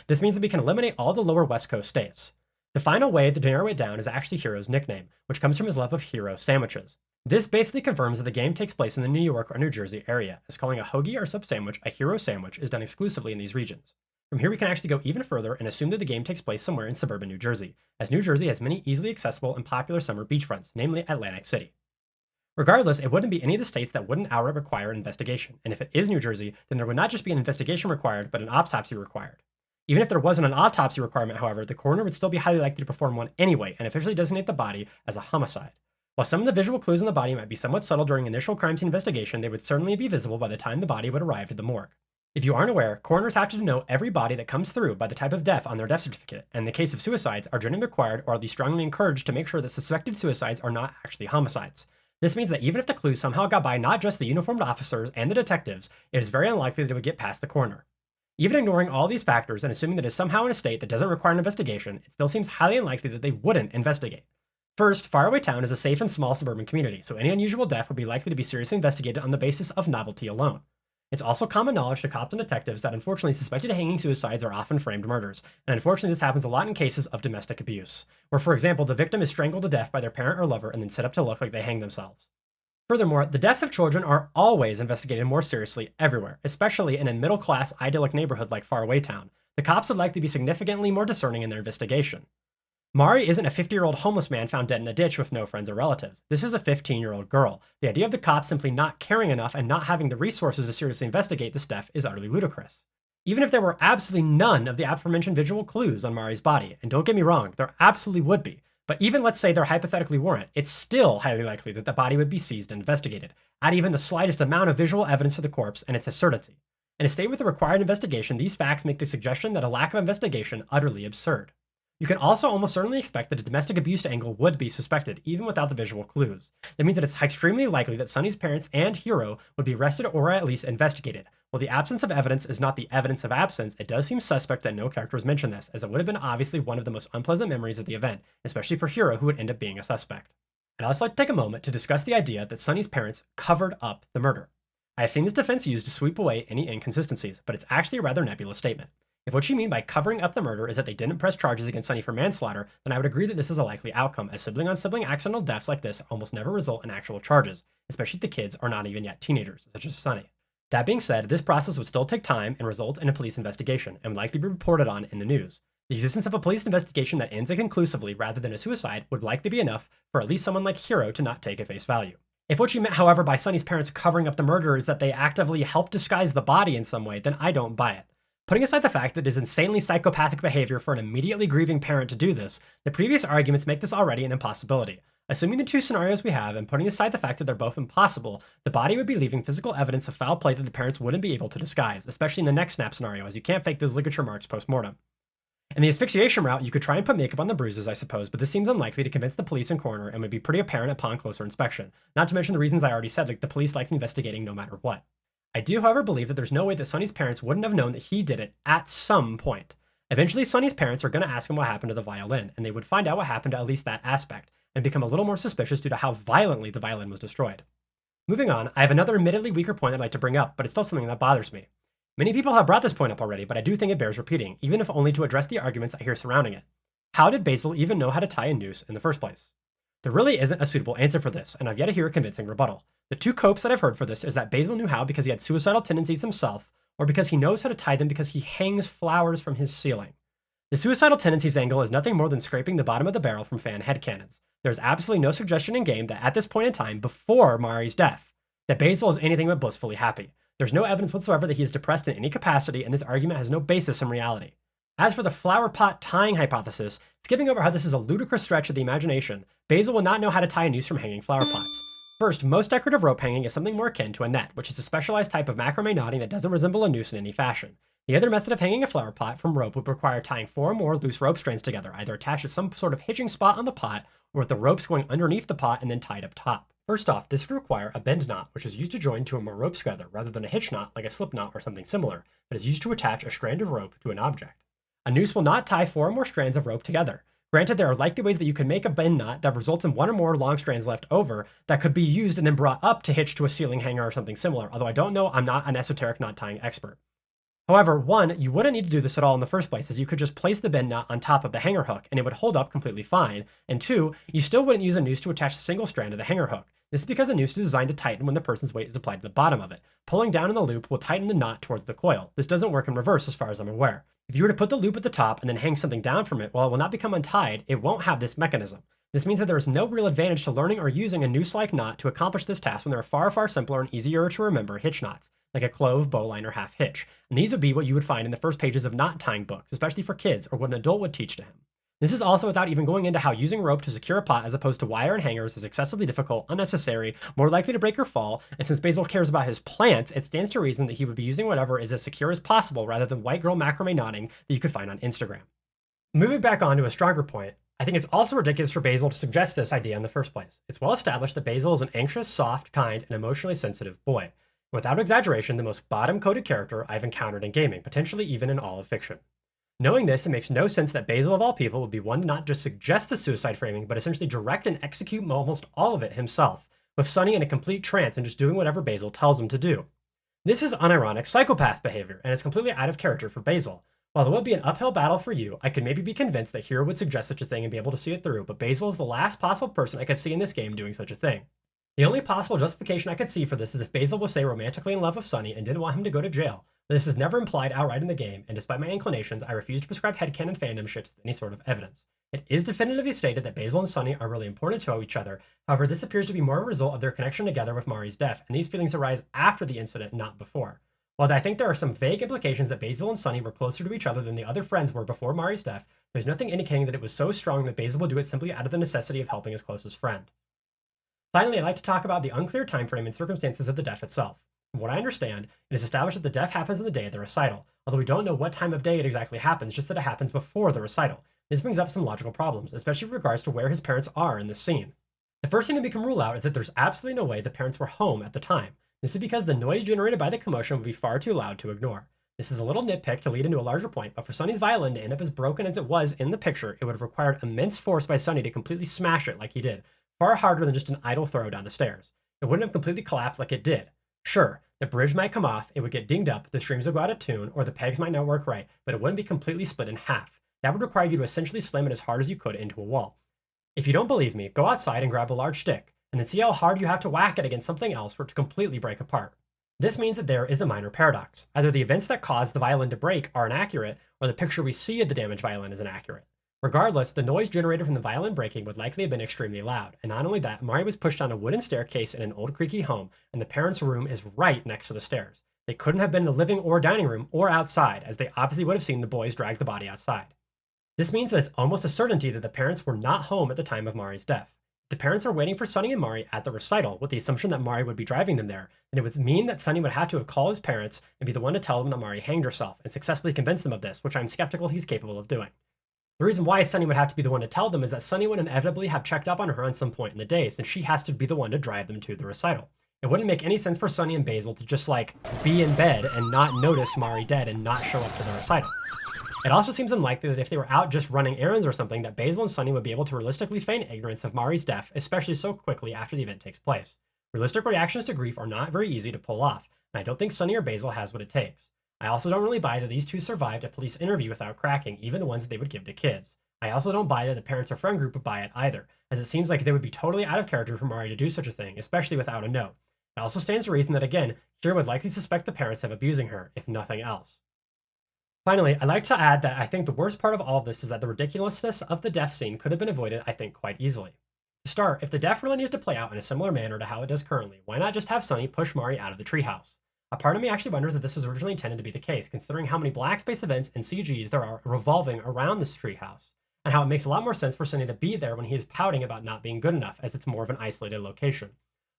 This means that we can eliminate all the lower West Coast states. The final way to narrow it down is actually Hiro's nickname, which comes from his love of Hero sandwiches. This basically confirms that the game takes place in the New York or New Jersey area, as calling a hoagie or sub sandwich a Hero sandwich is done exclusively in these regions. From here we can actually go even further and assume that the game takes place somewhere in suburban New Jersey, as New Jersey has many easily accessible and popular summer beachfronts, namely Atlantic City. Regardless, it wouldn't be any of the states that wouldn't outright require an investigation, and if it is New Jersey, then there would not just be an investigation required, but an autopsy required. Even if there wasn't an autopsy requirement, however, the coroner would still be highly likely to perform one anyway and officially designate the body as a homicide. While some of the visual clues in the body might be somewhat subtle during initial crime scene investigation, they would certainly be visible by the time the body would arrive at the morgue. If you aren't aware, coroners have to denote every body that comes through by the type of death on their death certificate, and in the case of suicides, are generally required or at least strongly encouraged to make sure that suspected suicides are not actually homicides. This means that even if the clues somehow got by not just the uniformed officers and the detectives, it is very unlikely that it would get past the coroner. Even ignoring all these factors and assuming that it is somehow in a state that doesn't require an investigation, it still seems highly unlikely that they wouldn't investigate. First, Faraway Town is a safe and small suburban community, so any unusual death would be likely to be seriously investigated on the basis of novelty alone. It's also common knowledge to cops and detectives that unfortunately suspected hanging suicides are often framed murders, and unfortunately this happens a lot in cases of domestic abuse, where for example the victim is strangled to death by their parent or lover and then set up to look like they hanged themselves. Furthermore, the deaths of children are always investigated more seriously everywhere, especially in a middle-class, idyllic neighborhood like Faraway Town. The cops would likely be significantly more discerning in their investigation. Mari isn't a 50-year-old homeless man found dead in a ditch with no friends or relatives. This is a 15-year-old girl. The idea of the cops simply not caring enough and not having the resources to seriously investigate this death is utterly ludicrous. Even if there were absolutely none of the aforementioned visual clues on Mari's body, and don't get me wrong, there absolutely would be, but even let's say there hypothetically weren't, it's still highly likely that the body would be seized and investigated, add even the slightest amount of visual evidence for the corpse, and it's a certainty. In a state with a required investigation, these facts make the suggestion that a lack of investigation utterly absurd. You can also almost certainly expect that a domestic abuse angle would be suspected, even without the visual clues. That means that it's extremely likely that Sonny's parents and Hiro would be arrested or at least investigated. While the absence of evidence is not the evidence of absence, it does seem suspect that no characters mention this, as it would have been obviously one of the most unpleasant memories of the event, especially for Hiro, who would end up being a suspect. I'd also like to take a moment to discuss the idea that Sonny's parents covered up the murder. I have seen this defense used to sweep away any inconsistencies, but it's actually a rather nebulous statement. If what you mean by covering up the murder is that they didn't press charges against Sonny for manslaughter, then I would agree that this is a likely outcome, as sibling-on-sibling accidental deaths like this almost never result in actual charges, especially if the kids are not even yet teenagers, such as Sonny. That being said, this process would still take time and result in a police investigation, and would likely be reported on in the news. The existence of a police investigation that ends inconclusively rather than a suicide would likely be enough for at least someone like Hiro to not take at face value. If what you meant, however, by Sonny's parents covering up the murder is that they actively help disguise the body in some way, then I don't buy it. Putting aside the fact that it is insanely psychopathic behavior for an immediately grieving parent to do this, the previous arguments make this already an impossibility. Assuming the two scenarios we have, and putting aside the fact that they're both impossible, the body would be leaving physical evidence of foul play that the parents wouldn't be able to disguise, especially in the neck snap scenario, as you can't fake those ligature marks post-mortem. In the asphyxiation route, you could try and put makeup on the bruises, I suppose, but this seems unlikely to convince the police and coroner and would be pretty apparent upon closer inspection, not to mention the reasons I already said, like the police like investigating no matter what. I do, however, believe that there's no way that Sonny's parents wouldn't have known that he did it at some point. Eventually, Sonny's parents are going to ask him what happened to the violin, and they would find out what happened to at least that aspect, and become a little more suspicious due to how violently the violin was destroyed. Moving on, I have another admittedly weaker point I'd like to bring up, but it's still something that bothers me. Many people have brought this point up already, but I do think it bears repeating, even if only to address the arguments I hear surrounding it. How did Basil even know how to tie a noose in the first place? There really isn't a suitable answer for this, and I've yet to hear a convincing rebuttal. The two copes that I've heard for this is that Basil knew how because he had suicidal tendencies himself, or because he knows how to tie them because he hangs flowers from his ceiling. The suicidal tendencies angle is nothing more than scraping the bottom of the barrel from fan headcanons. There's absolutely no suggestion in game that at this point in time, before Mari's death, that Basil is anything but blissfully happy. There's no evidence whatsoever that he is depressed in any capacity, and this argument has no basis in reality. As for the flower pot tying hypothesis, skipping over how this is a ludicrous stretch of the imagination, Basil will not know how to tie a noose from hanging flower pots. First, most decorative rope hanging is something more akin to a net, which is a specialized type of macrame knotting that doesn't resemble a noose in any fashion. The other method of hanging a flower pot from rope would require tying 4 or more loose rope strands together, either attached to some sort of hitching spot on the pot, or with the ropes going underneath the pot and then tied up top. First off, this would require a bend knot, which is used to join 2 or more ropes together, rather than a hitch knot like a slip knot or something similar, that is used to attach a strand of rope to an object. A noose will not tie 4 or more strands of rope together. Granted, there are likely ways that you can make a bend knot that results in 1 or more long strands left over that could be used and then brought up to hitch to a ceiling hanger or something similar, although I don't know, I'm not an esoteric knot tying expert. However, 1, you wouldn't need to do this at all in the first place, as you could just place the bend knot on top of the hanger hook and it would hold up completely fine, and 2, you still wouldn't use a noose to attach a single strand to the hanger hook. This is because a noose is designed to tighten when the person's weight is applied to the bottom of it. Pulling down on the loop will tighten the knot towards the coil. This doesn't work in reverse as far as I'm aware. If you were to put the loop at the top and then hang something down from it, while it will not become untied, it won't have this mechanism. This means that there is no real advantage to learning or using a noose-like knot to accomplish this task when there are far simpler and easier to remember hitch knots, like a clove, bowline, or half hitch. And these would be what you would find in the first pages of knot tying books, especially for kids, or what an adult would teach to him. This is also without even going into how using rope to secure a pot as opposed to wire and hangers is excessively difficult, unnecessary, more likely to break or fall, and since Basil cares about his plants, it stands to reason that he would be using whatever is as secure as possible rather than white girl macrame knotting that you could find on Instagram. Moving back on to a stronger point, I think it's also ridiculous for Basil to suggest this idea in the first place. It's well established that Basil is an anxious, soft, kind, and emotionally sensitive boy. Without exaggeration, the most bottom-coded character I've encountered in gaming, potentially even in all of fiction. Knowing this, it makes no sense that Basil of all people would be one to not just suggest the suicide framing, but essentially direct and execute almost all of it himself, with Sunny in a complete trance and just doing whatever Basil tells him to do. This is unironic psychopath behavior, and it's completely out of character for Basil. While it would be an uphill battle for you, I could maybe be convinced that Hero would suggest such a thing and be able to see it through, but Basil is the last possible person I could see in this game doing such a thing. The only possible justification I could see for this is if Basil was, say, romantically in love with Sunny and didn't want him to go to jail, but this is never implied outright in the game, and despite my inclinations, I refuse to prescribe headcanon fandom ships with any sort of evidence. It is definitively stated that Basil and Sunny are really important to each other, however, this appears to be more a result of their connection together with Mari's death, and these feelings arise after the incident, not before. While I think there are some vague implications that Basil and Sunny were closer to each other than the other friends were before Mari's death, there's nothing indicating that it was so strong that Basil would do it simply out of the necessity of helping his closest friend. Finally, I'd like to talk about the unclear timeframe and circumstances of the death itself. From what I understand, it is established that the death happens on the day of the recital, although we don't know what time of day it exactly happens, just that it happens before the recital. This brings up some logical problems, especially with regards to where his parents are in this scene. The first thing that we can rule out is that there's absolutely no way the parents were home at the time. This is because the noise generated by the commotion would be far too loud to ignore. This is a little nitpick to lead into a larger point, but for Sunny's violin to end up as broken as it was in the picture, it would have required immense force by Sunny to completely smash it like he did, far harder than just an idle throw down the stairs. It wouldn't have completely collapsed like it did. Sure, the bridge might come off, it would get dinged up, the strings would go out of tune, or the pegs might not work right, but it wouldn't be completely split in half. That would require you to essentially slam it as hard as you could into a wall. If you don't believe me, go outside and grab a large stick, and then see how hard you have to whack it against something else for it to completely break apart. This means that there is a minor paradox. Either the events that caused the violin to break are inaccurate, or the picture we see of the damaged violin is inaccurate. Regardless, the noise generated from the violin breaking would likely have been extremely loud, and not only that, Mari was pushed down a wooden staircase in an old creaky home, and the parents' room is right next to the stairs. They couldn't have been in the living or dining room or outside, as they obviously would have seen the boys drag the body outside. This means that it's almost a certainty that the parents were not home at the time of Mari's death. If the parents are waiting for Sunny and Mari at the recital, with the assumption that Mari would be driving them there, then it would mean that Sunny would have to have called his parents and be the one to tell them that Mari hanged herself, and successfully convince them of this, which I'm skeptical he's capable of doing. The reason why Sunny would have to be the one to tell them is that Sunny would inevitably have checked up on her on some point in the day, since she has to be the one to drive them to the recital. It wouldn't make any sense for Sunny and Basil to just be in bed and not notice Mari dead and not show up to the recital. It also seems unlikely that if they were out just running errands or something, that Basil and Sunny would be able to realistically feign ignorance of Mari's death, especially so quickly after the event takes place. Realistic reactions to grief are not very easy to pull off, and I don't think Sunny or Basil has what it takes. I also don't really buy that these two survived a police interview without cracking, even the ones that they would give to kids. I also don't buy that the parents or friend group would buy it either, as it seems like they would be totally out of character for Mari to do such a thing, especially without a note. It also stands to reason that, again, Kira would likely suspect the parents of abusing her, if nothing else. Finally, I'd like to add that I think the worst part of all of this is that the ridiculousness of the death scene could have been avoided, I think, quite easily. To start, if the death really needs to play out in a similar manner to how it does currently, why not just have Sunny push Mari out of the treehouse? A part of me actually wonders if this was originally intended to be the case, considering how many black space events and CGs there are revolving around this treehouse, and how it makes a lot more sense for Sunny to be there when he is pouting about not being good enough, as it's more of an isolated location.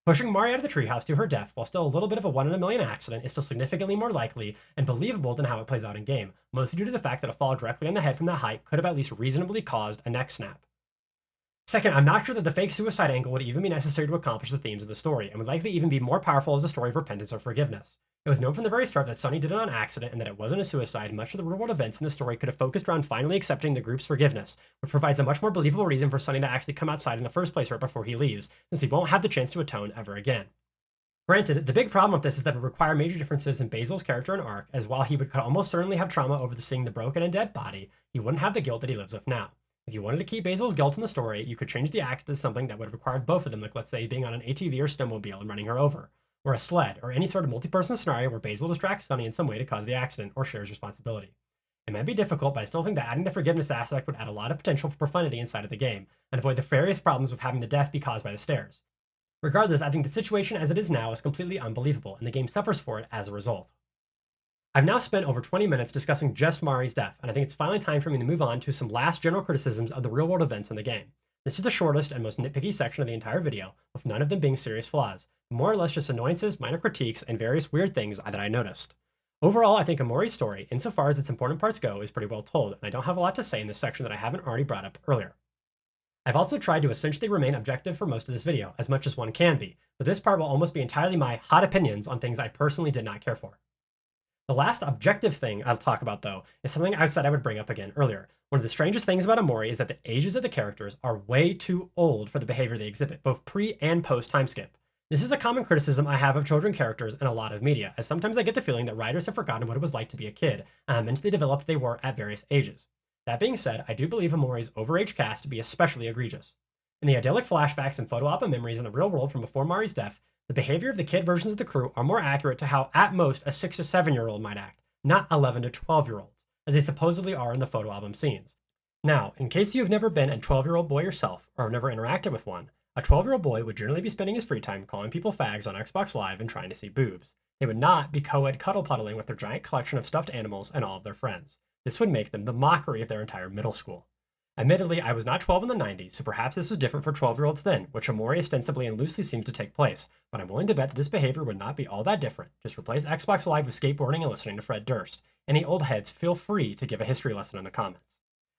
Pushing Mari out of the treehouse to her death, while still a little bit of a 1 in a million accident, is still significantly more likely and believable than how it plays out in game, mostly due to the fact that a fall directly on the head from that height could have at least reasonably caused a neck snap. Second, I'm not sure that the fake suicide angle would even be necessary to accomplish the themes of the story, and would likely even be more powerful as a story of repentance or forgiveness. It was known from the very start that Sunny did it on accident and that it wasn't a suicide. Much of the real-world events in the story could have focused around finally accepting the group's forgiveness, which provides a much more believable reason for Sunny to actually come outside in the first place right before he leaves, since he won't have the chance to atone ever again. Granted, the big problem with this is that it would require major differences in Basil's character and arc, as while he would almost certainly have trauma over seeing the broken and dead body, he wouldn't have the guilt that he lives with now. If you wanted to keep Basil's guilt in the story, you could change the accident to something that would have required both of them, like let's say being on an ATV or snowmobile and running her over, or a sled, or any sort of multi-person scenario where Basil distracts Sunny in some way to cause the accident or shares responsibility. It might be difficult, but I still think that adding the forgiveness aspect would add a lot of potential for profundity inside of the game, and avoid the various problems with having the death be caused by the stairs. Regardless, I think the situation as it is now is completely unbelievable, and the game suffers for it as a result. I've now spent over 20 minutes discussing just Mari's death, and I think it's finally time for me to move on to some last general criticisms of the real-world events in the game. This is the shortest and most nitpicky section of the entire video, with none of them being serious flaws, more or less just annoyances, minor critiques, and various weird things that I noticed. Overall, I think OMORI's story, insofar as its important parts go, is pretty well told, and I don't have a lot to say in this section that I haven't already brought up earlier. I've also tried to essentially remain objective for most of this video, as much as one can be, but this part will almost be entirely my hot opinions on things I personally did not care for. The last objective thing I'll talk about, though, is something I said I would bring up again earlier. One of the strangest things about OMORI is that the ages of the characters are way too old for the behavior they exhibit, both pre- and post-timeskip. This is a common criticism I have of children characters in a lot of media, as sometimes I get the feeling that writers have forgotten what it was like to be a kid, and how mentally developed they were at various ages. That being said, I do believe OMORI's overage cast to be especially egregious. In the idyllic flashbacks and photo album memories in the real world from before Mari's death, the behavior of the kid versions of the crew are more accurate to how, at most, a 6 to 7-year-old might act, not 11 to 12-year-olds, as they supposedly are in the photo album scenes. Now, in case you've never been a 12-year-old boy yourself, or have never interacted with one, a 12-year-old boy would generally be spending his free time calling people fags on Xbox Live and trying to see boobs. They would not be co-ed cuddle puddling with their giant collection of stuffed animals and all of their friends. This would make them the mockery of their entire middle school. Admittedly, I was not 12 in the 90s, so perhaps this was different for 12-year-olds then, which OMORI ostensibly and loosely seems to take place, but I'm willing to bet that this behavior would not be all that different. Just replace Xbox Live with skateboarding and listening to Fred Durst. Any old heads, feel free to give a history lesson in the comments.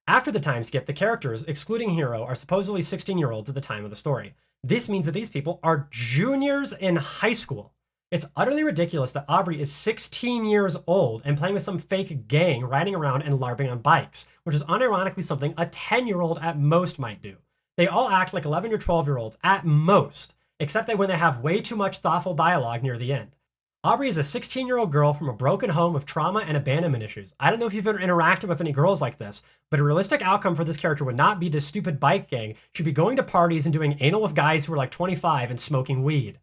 After the time skip, the characters, excluding Hero, are supposedly 16-year-olds at the time of the story. This means that these people are juniors in high school. It's utterly ridiculous that Aubrey is 16 years old and playing with some fake gang riding around and LARPing on bikes, which is unironically something a 10-year-old at most might do. They all act like 11 or 12-year-olds at most, except that when they have way too much thoughtful dialogue near the end. Aubrey is a 16-year-old girl from a broken home with trauma and abandonment issues. I don't know if you've ever interacted with any girls like this, but a realistic outcome for this character would not be this stupid bike gang. She'd be going to parties and doing anal with guys who are like 25 and smoking weed.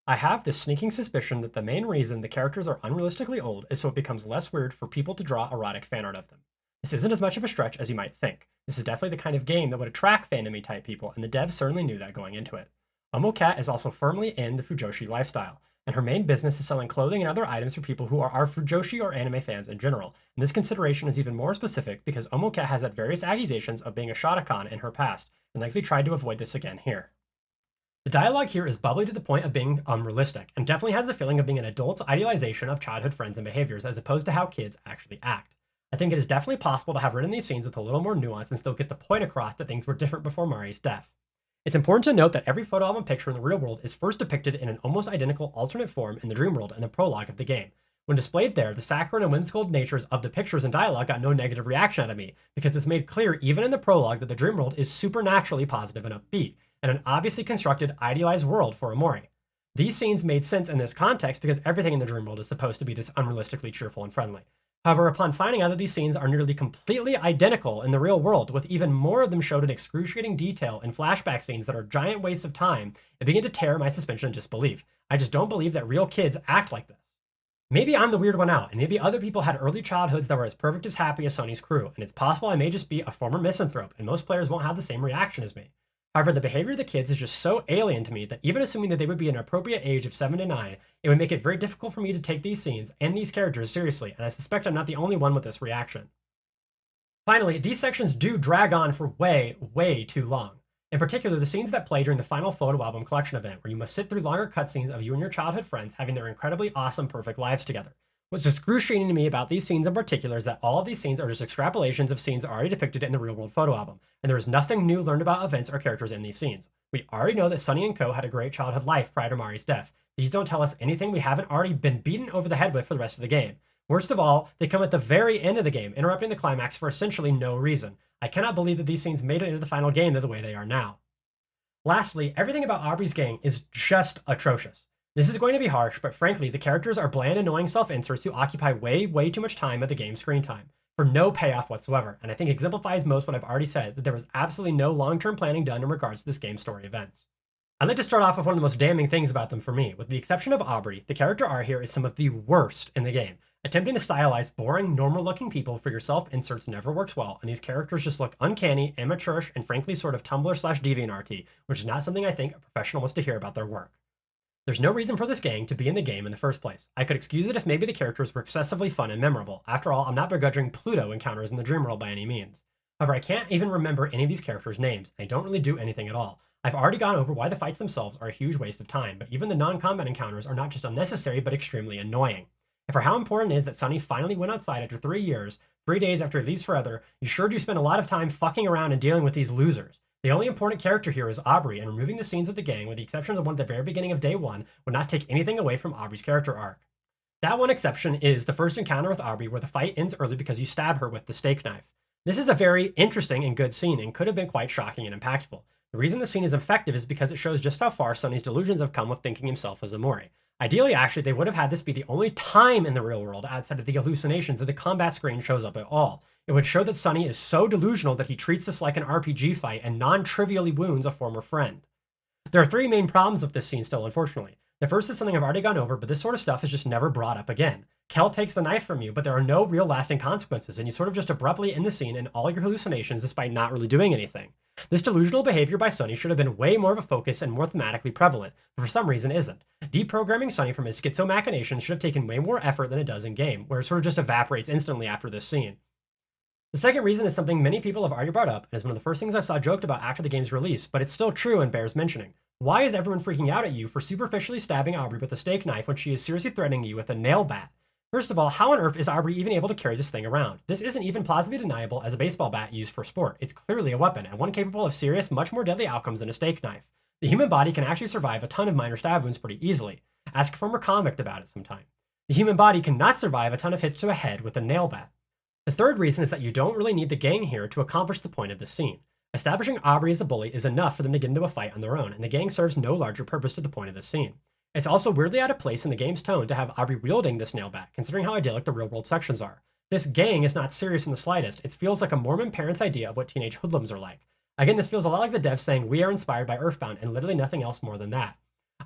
I have this sneaking suspicion that the main reason the characters are unrealistically old is so it becomes less weird for people to draw erotic fan art of them. This isn't as much of a stretch as you might think. This is definitely the kind of game that would attract fandom-y type people, and the devs certainly knew that going into it. OMOCat is also firmly in the Fujoshi lifestyle, and her main business is selling clothing and other items for people who are Fujoshi or anime fans in general. And this consideration is even more specific because OMOCat has had various accusations of being a shotacon in her past, and likely tried to avoid this again here. The dialogue here is bubbly to the point of being unrealistic, and definitely has the feeling of being an adult's idealization of childhood friends and behaviors as opposed to how kids actually act. I think it is definitely possible to have written these scenes with a little more nuance and still get the point across that things were different before Mari's death. It's important to note that every photo album picture in the real world is first depicted in an almost identical alternate form in the dream world in the prologue of the game. When displayed there, the saccharine and whimsical natures of the pictures and dialogue got no negative reaction out of me, because it's made clear even in the prologue that the dream world is supernaturally positive and upbeat, and an obviously constructed, idealized world for OMORI. These scenes made sense in this context because everything in the dream world is supposed to be this unrealistically cheerful and friendly. However, upon finding out that these scenes are nearly completely identical in the real world, with even more of them showed in excruciating detail in flashback scenes that are giant wastes of time, it began to tear my suspension of disbelief. I just don't believe that real kids act like this. Maybe I'm the weird one out, and maybe other people had early childhoods that were as perfect as happy as Sonny's crew, and it's possible I may just be a former misanthrope, and most players won't have the same reaction as me. However, the behavior of the kids is just so alien to me that even assuming that they would be an appropriate age of 7 to 9, it would make it very difficult for me to take these scenes and these characters seriously, and I suspect I'm not the only one with this reaction. Finally, these sections do drag on for way too long. In particular, the scenes that play during the final photo album collection event, where you must sit through longer cutscenes of you and your childhood friends having their incredibly awesome, perfect lives together. What's excruciating to me about these scenes in particular is that all of these scenes are just extrapolations of scenes already depicted in the real world photo album, and there is nothing new learned about events or characters in these scenes. We already know that Sunny and Co. had a great childhood life prior to Mari's death. These don't tell us anything we haven't already been beaten over the head with for the rest of the game. Worst of all, they come at the very end of the game, interrupting the climax for essentially no reason. I cannot believe that these scenes made it into the final game the way they are now. Lastly, everything about Aubrey's gang is just atrocious. This is going to be harsh, but frankly, the characters are bland, annoying self-inserts who occupy way too much time of the game's screen time, for no payoff whatsoever, and I think exemplifies most what I've already said, that there was absolutely no long-term planning done in regards to this game's story events. I'd like to start off with one of the most damning things about them for me. With the exception of Aubrey, the character art here is some of the worst in the game. Attempting to stylize boring, normal-looking people for your self-inserts never works well, and these characters just look uncanny, amateurish, and frankly sort of Tumblr/DeviantArt, which is not something I think a professional wants to hear about their work. There's no reason for this gang to be in the game in the first place. I could excuse it if maybe the characters were excessively fun and memorable. After all, I'm not begrudging Pluto encounters in the dream world by any means. However, I can't even remember any of these characters' names, and they don't really do anything at all. I've already gone over why the fights themselves are a huge waste of time, but even the non-combat encounters are not just unnecessary, but extremely annoying. And for how important it is that Sunny finally went outside after 3 years, 3 days after he leaves forever, you sure do spend a lot of time fucking around and dealing with these losers. The only important character here is Aubrey, and removing the scenes with the gang, with the exception of one at the very beginning of day 1, would not take anything away from Aubrey's character arc. That one exception is the first encounter with Aubrey, where the fight ends early because you stab her with the steak knife. This is a very interesting and good scene, and could have been quite shocking and impactful. The reason the scene is effective is because it shows just how far Sunny's delusions have come with thinking himself as OMORI. Ideally, actually, they would have had this be the only time in the real world outside of the hallucinations that the combat screen shows up at all. It would show that Sunny is so delusional that he treats this like an RPG fight and non-trivially wounds a former friend. There are 3 main problems with this scene still, unfortunately. The first is something I've already gone over, but this sort of stuff is just never brought up again. Kel takes the knife from you, but there are no real lasting consequences, and you sort of just abruptly end the scene in all your hallucinations despite not really doing anything. This delusional behavior by Sunny should have been way more of a focus and more thematically prevalent, but for some reason isn't. Deprogramming Sunny from his schizo machinations should have taken way more effort than it does in-game, where it sort of just evaporates instantly after this scene. The second reason is something many people have already brought up, and is one of the first things I saw joked about after the game's release, but it's still true and bears mentioning. Why is everyone freaking out at you for superficially stabbing Aubrey with a steak knife when she is seriously threatening you with a nail bat? First of all, how on earth is Aubrey even able to carry this thing around? This isn't even plausibly deniable as a baseball bat used for sport. It's clearly a weapon, and one capable of serious, much more deadly outcomes than a steak knife. The human body can actually survive a ton of minor stab wounds pretty easily. Ask a former convict about it sometime. The human body cannot survive a ton of hits to a head with a nail bat. The third reason is that you don't really need the gang here to accomplish the point of this scene. Establishing Aubrey as a bully is enough for them to get into a fight on their own, and the gang serves no larger purpose to the point of this scene. It's also weirdly out of place in the game's tone to have Aubrey wielding this nail bat, considering how idyllic the real-world sections are. This gang is not serious in the slightest. It feels like a Mormon parent's idea of what teenage hoodlums are like. Again, this feels a lot like the devs saying we are inspired by Earthbound, and literally nothing else more than that.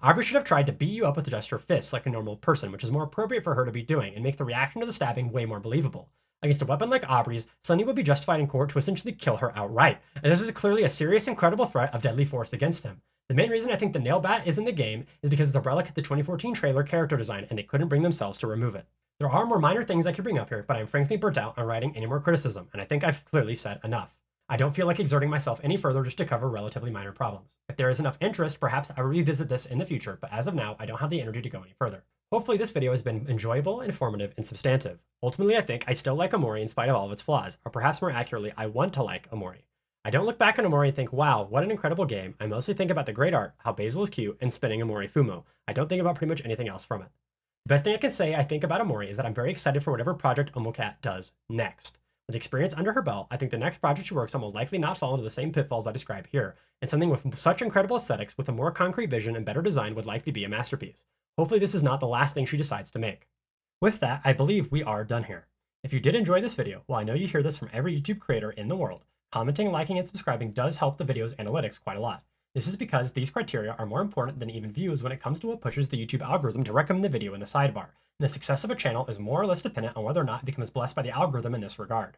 Aubrey should have tried to beat you up with just her fists like a normal person, which is more appropriate for her to be doing, and make the reaction to the stabbing way more believable. Against a weapon like Aubrey's, Sunny would be justified in court to essentially kill her outright, and this is clearly a serious and credible threat of deadly force against him. The main reason I think the nail bat is in the game is because it's a relic of the 2014 trailer character design, and they couldn't bring themselves to remove it. There are more minor things I could bring up here, but I'm frankly burnt out on writing any more criticism, and I think I've clearly said enough. I don't feel like exerting myself any further just to cover relatively minor problems. If there is enough interest, perhaps I will revisit this in the future, but as of now, I don't have the energy to go any further. Hopefully this video has been enjoyable, informative, and substantive. Ultimately, I think I still like OMORI in spite of all of its flaws, or perhaps more accurately, I want to like OMORI. I don't look back on OMORI and think, wow, what an incredible game. I mostly think about the great art, how Basil is cute, and spinning OMORI Fumo. I don't think about pretty much anything else from it. The best thing I can say I think about OMORI is that I'm very excited for whatever project OmoCat does next. With experience under her belt, I think the next project she works on will likely not fall into the same pitfalls I describe here, and something with such incredible aesthetics with a more concrete vision and better design would likely be a masterpiece. Hopefully this is not the last thing she decides to make. With that, I believe we are done here. If you did enjoy this video, well, I know you hear this from every YouTube creator in the world, commenting, liking, and subscribing does help the video's analytics quite a lot. This is because these criteria are more important than even views when it comes to what pushes the YouTube algorithm to recommend the video in the sidebar, and the success of a channel is more or less dependent on whether or not it becomes blessed by the algorithm in this regard.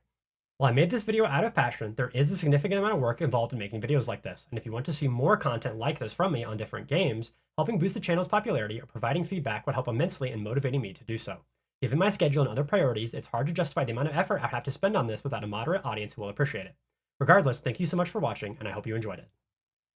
While I made this video out of passion, there is a significant amount of work involved in making videos like this, and if you want to see more content like this from me on different games, helping boost the channel's popularity or providing feedback would help immensely in motivating me to do so. Given my schedule and other priorities, it's hard to justify the amount of effort I'd have to spend on this without a moderate audience who will appreciate it. Regardless, thank you so much for watching, and I hope you enjoyed it.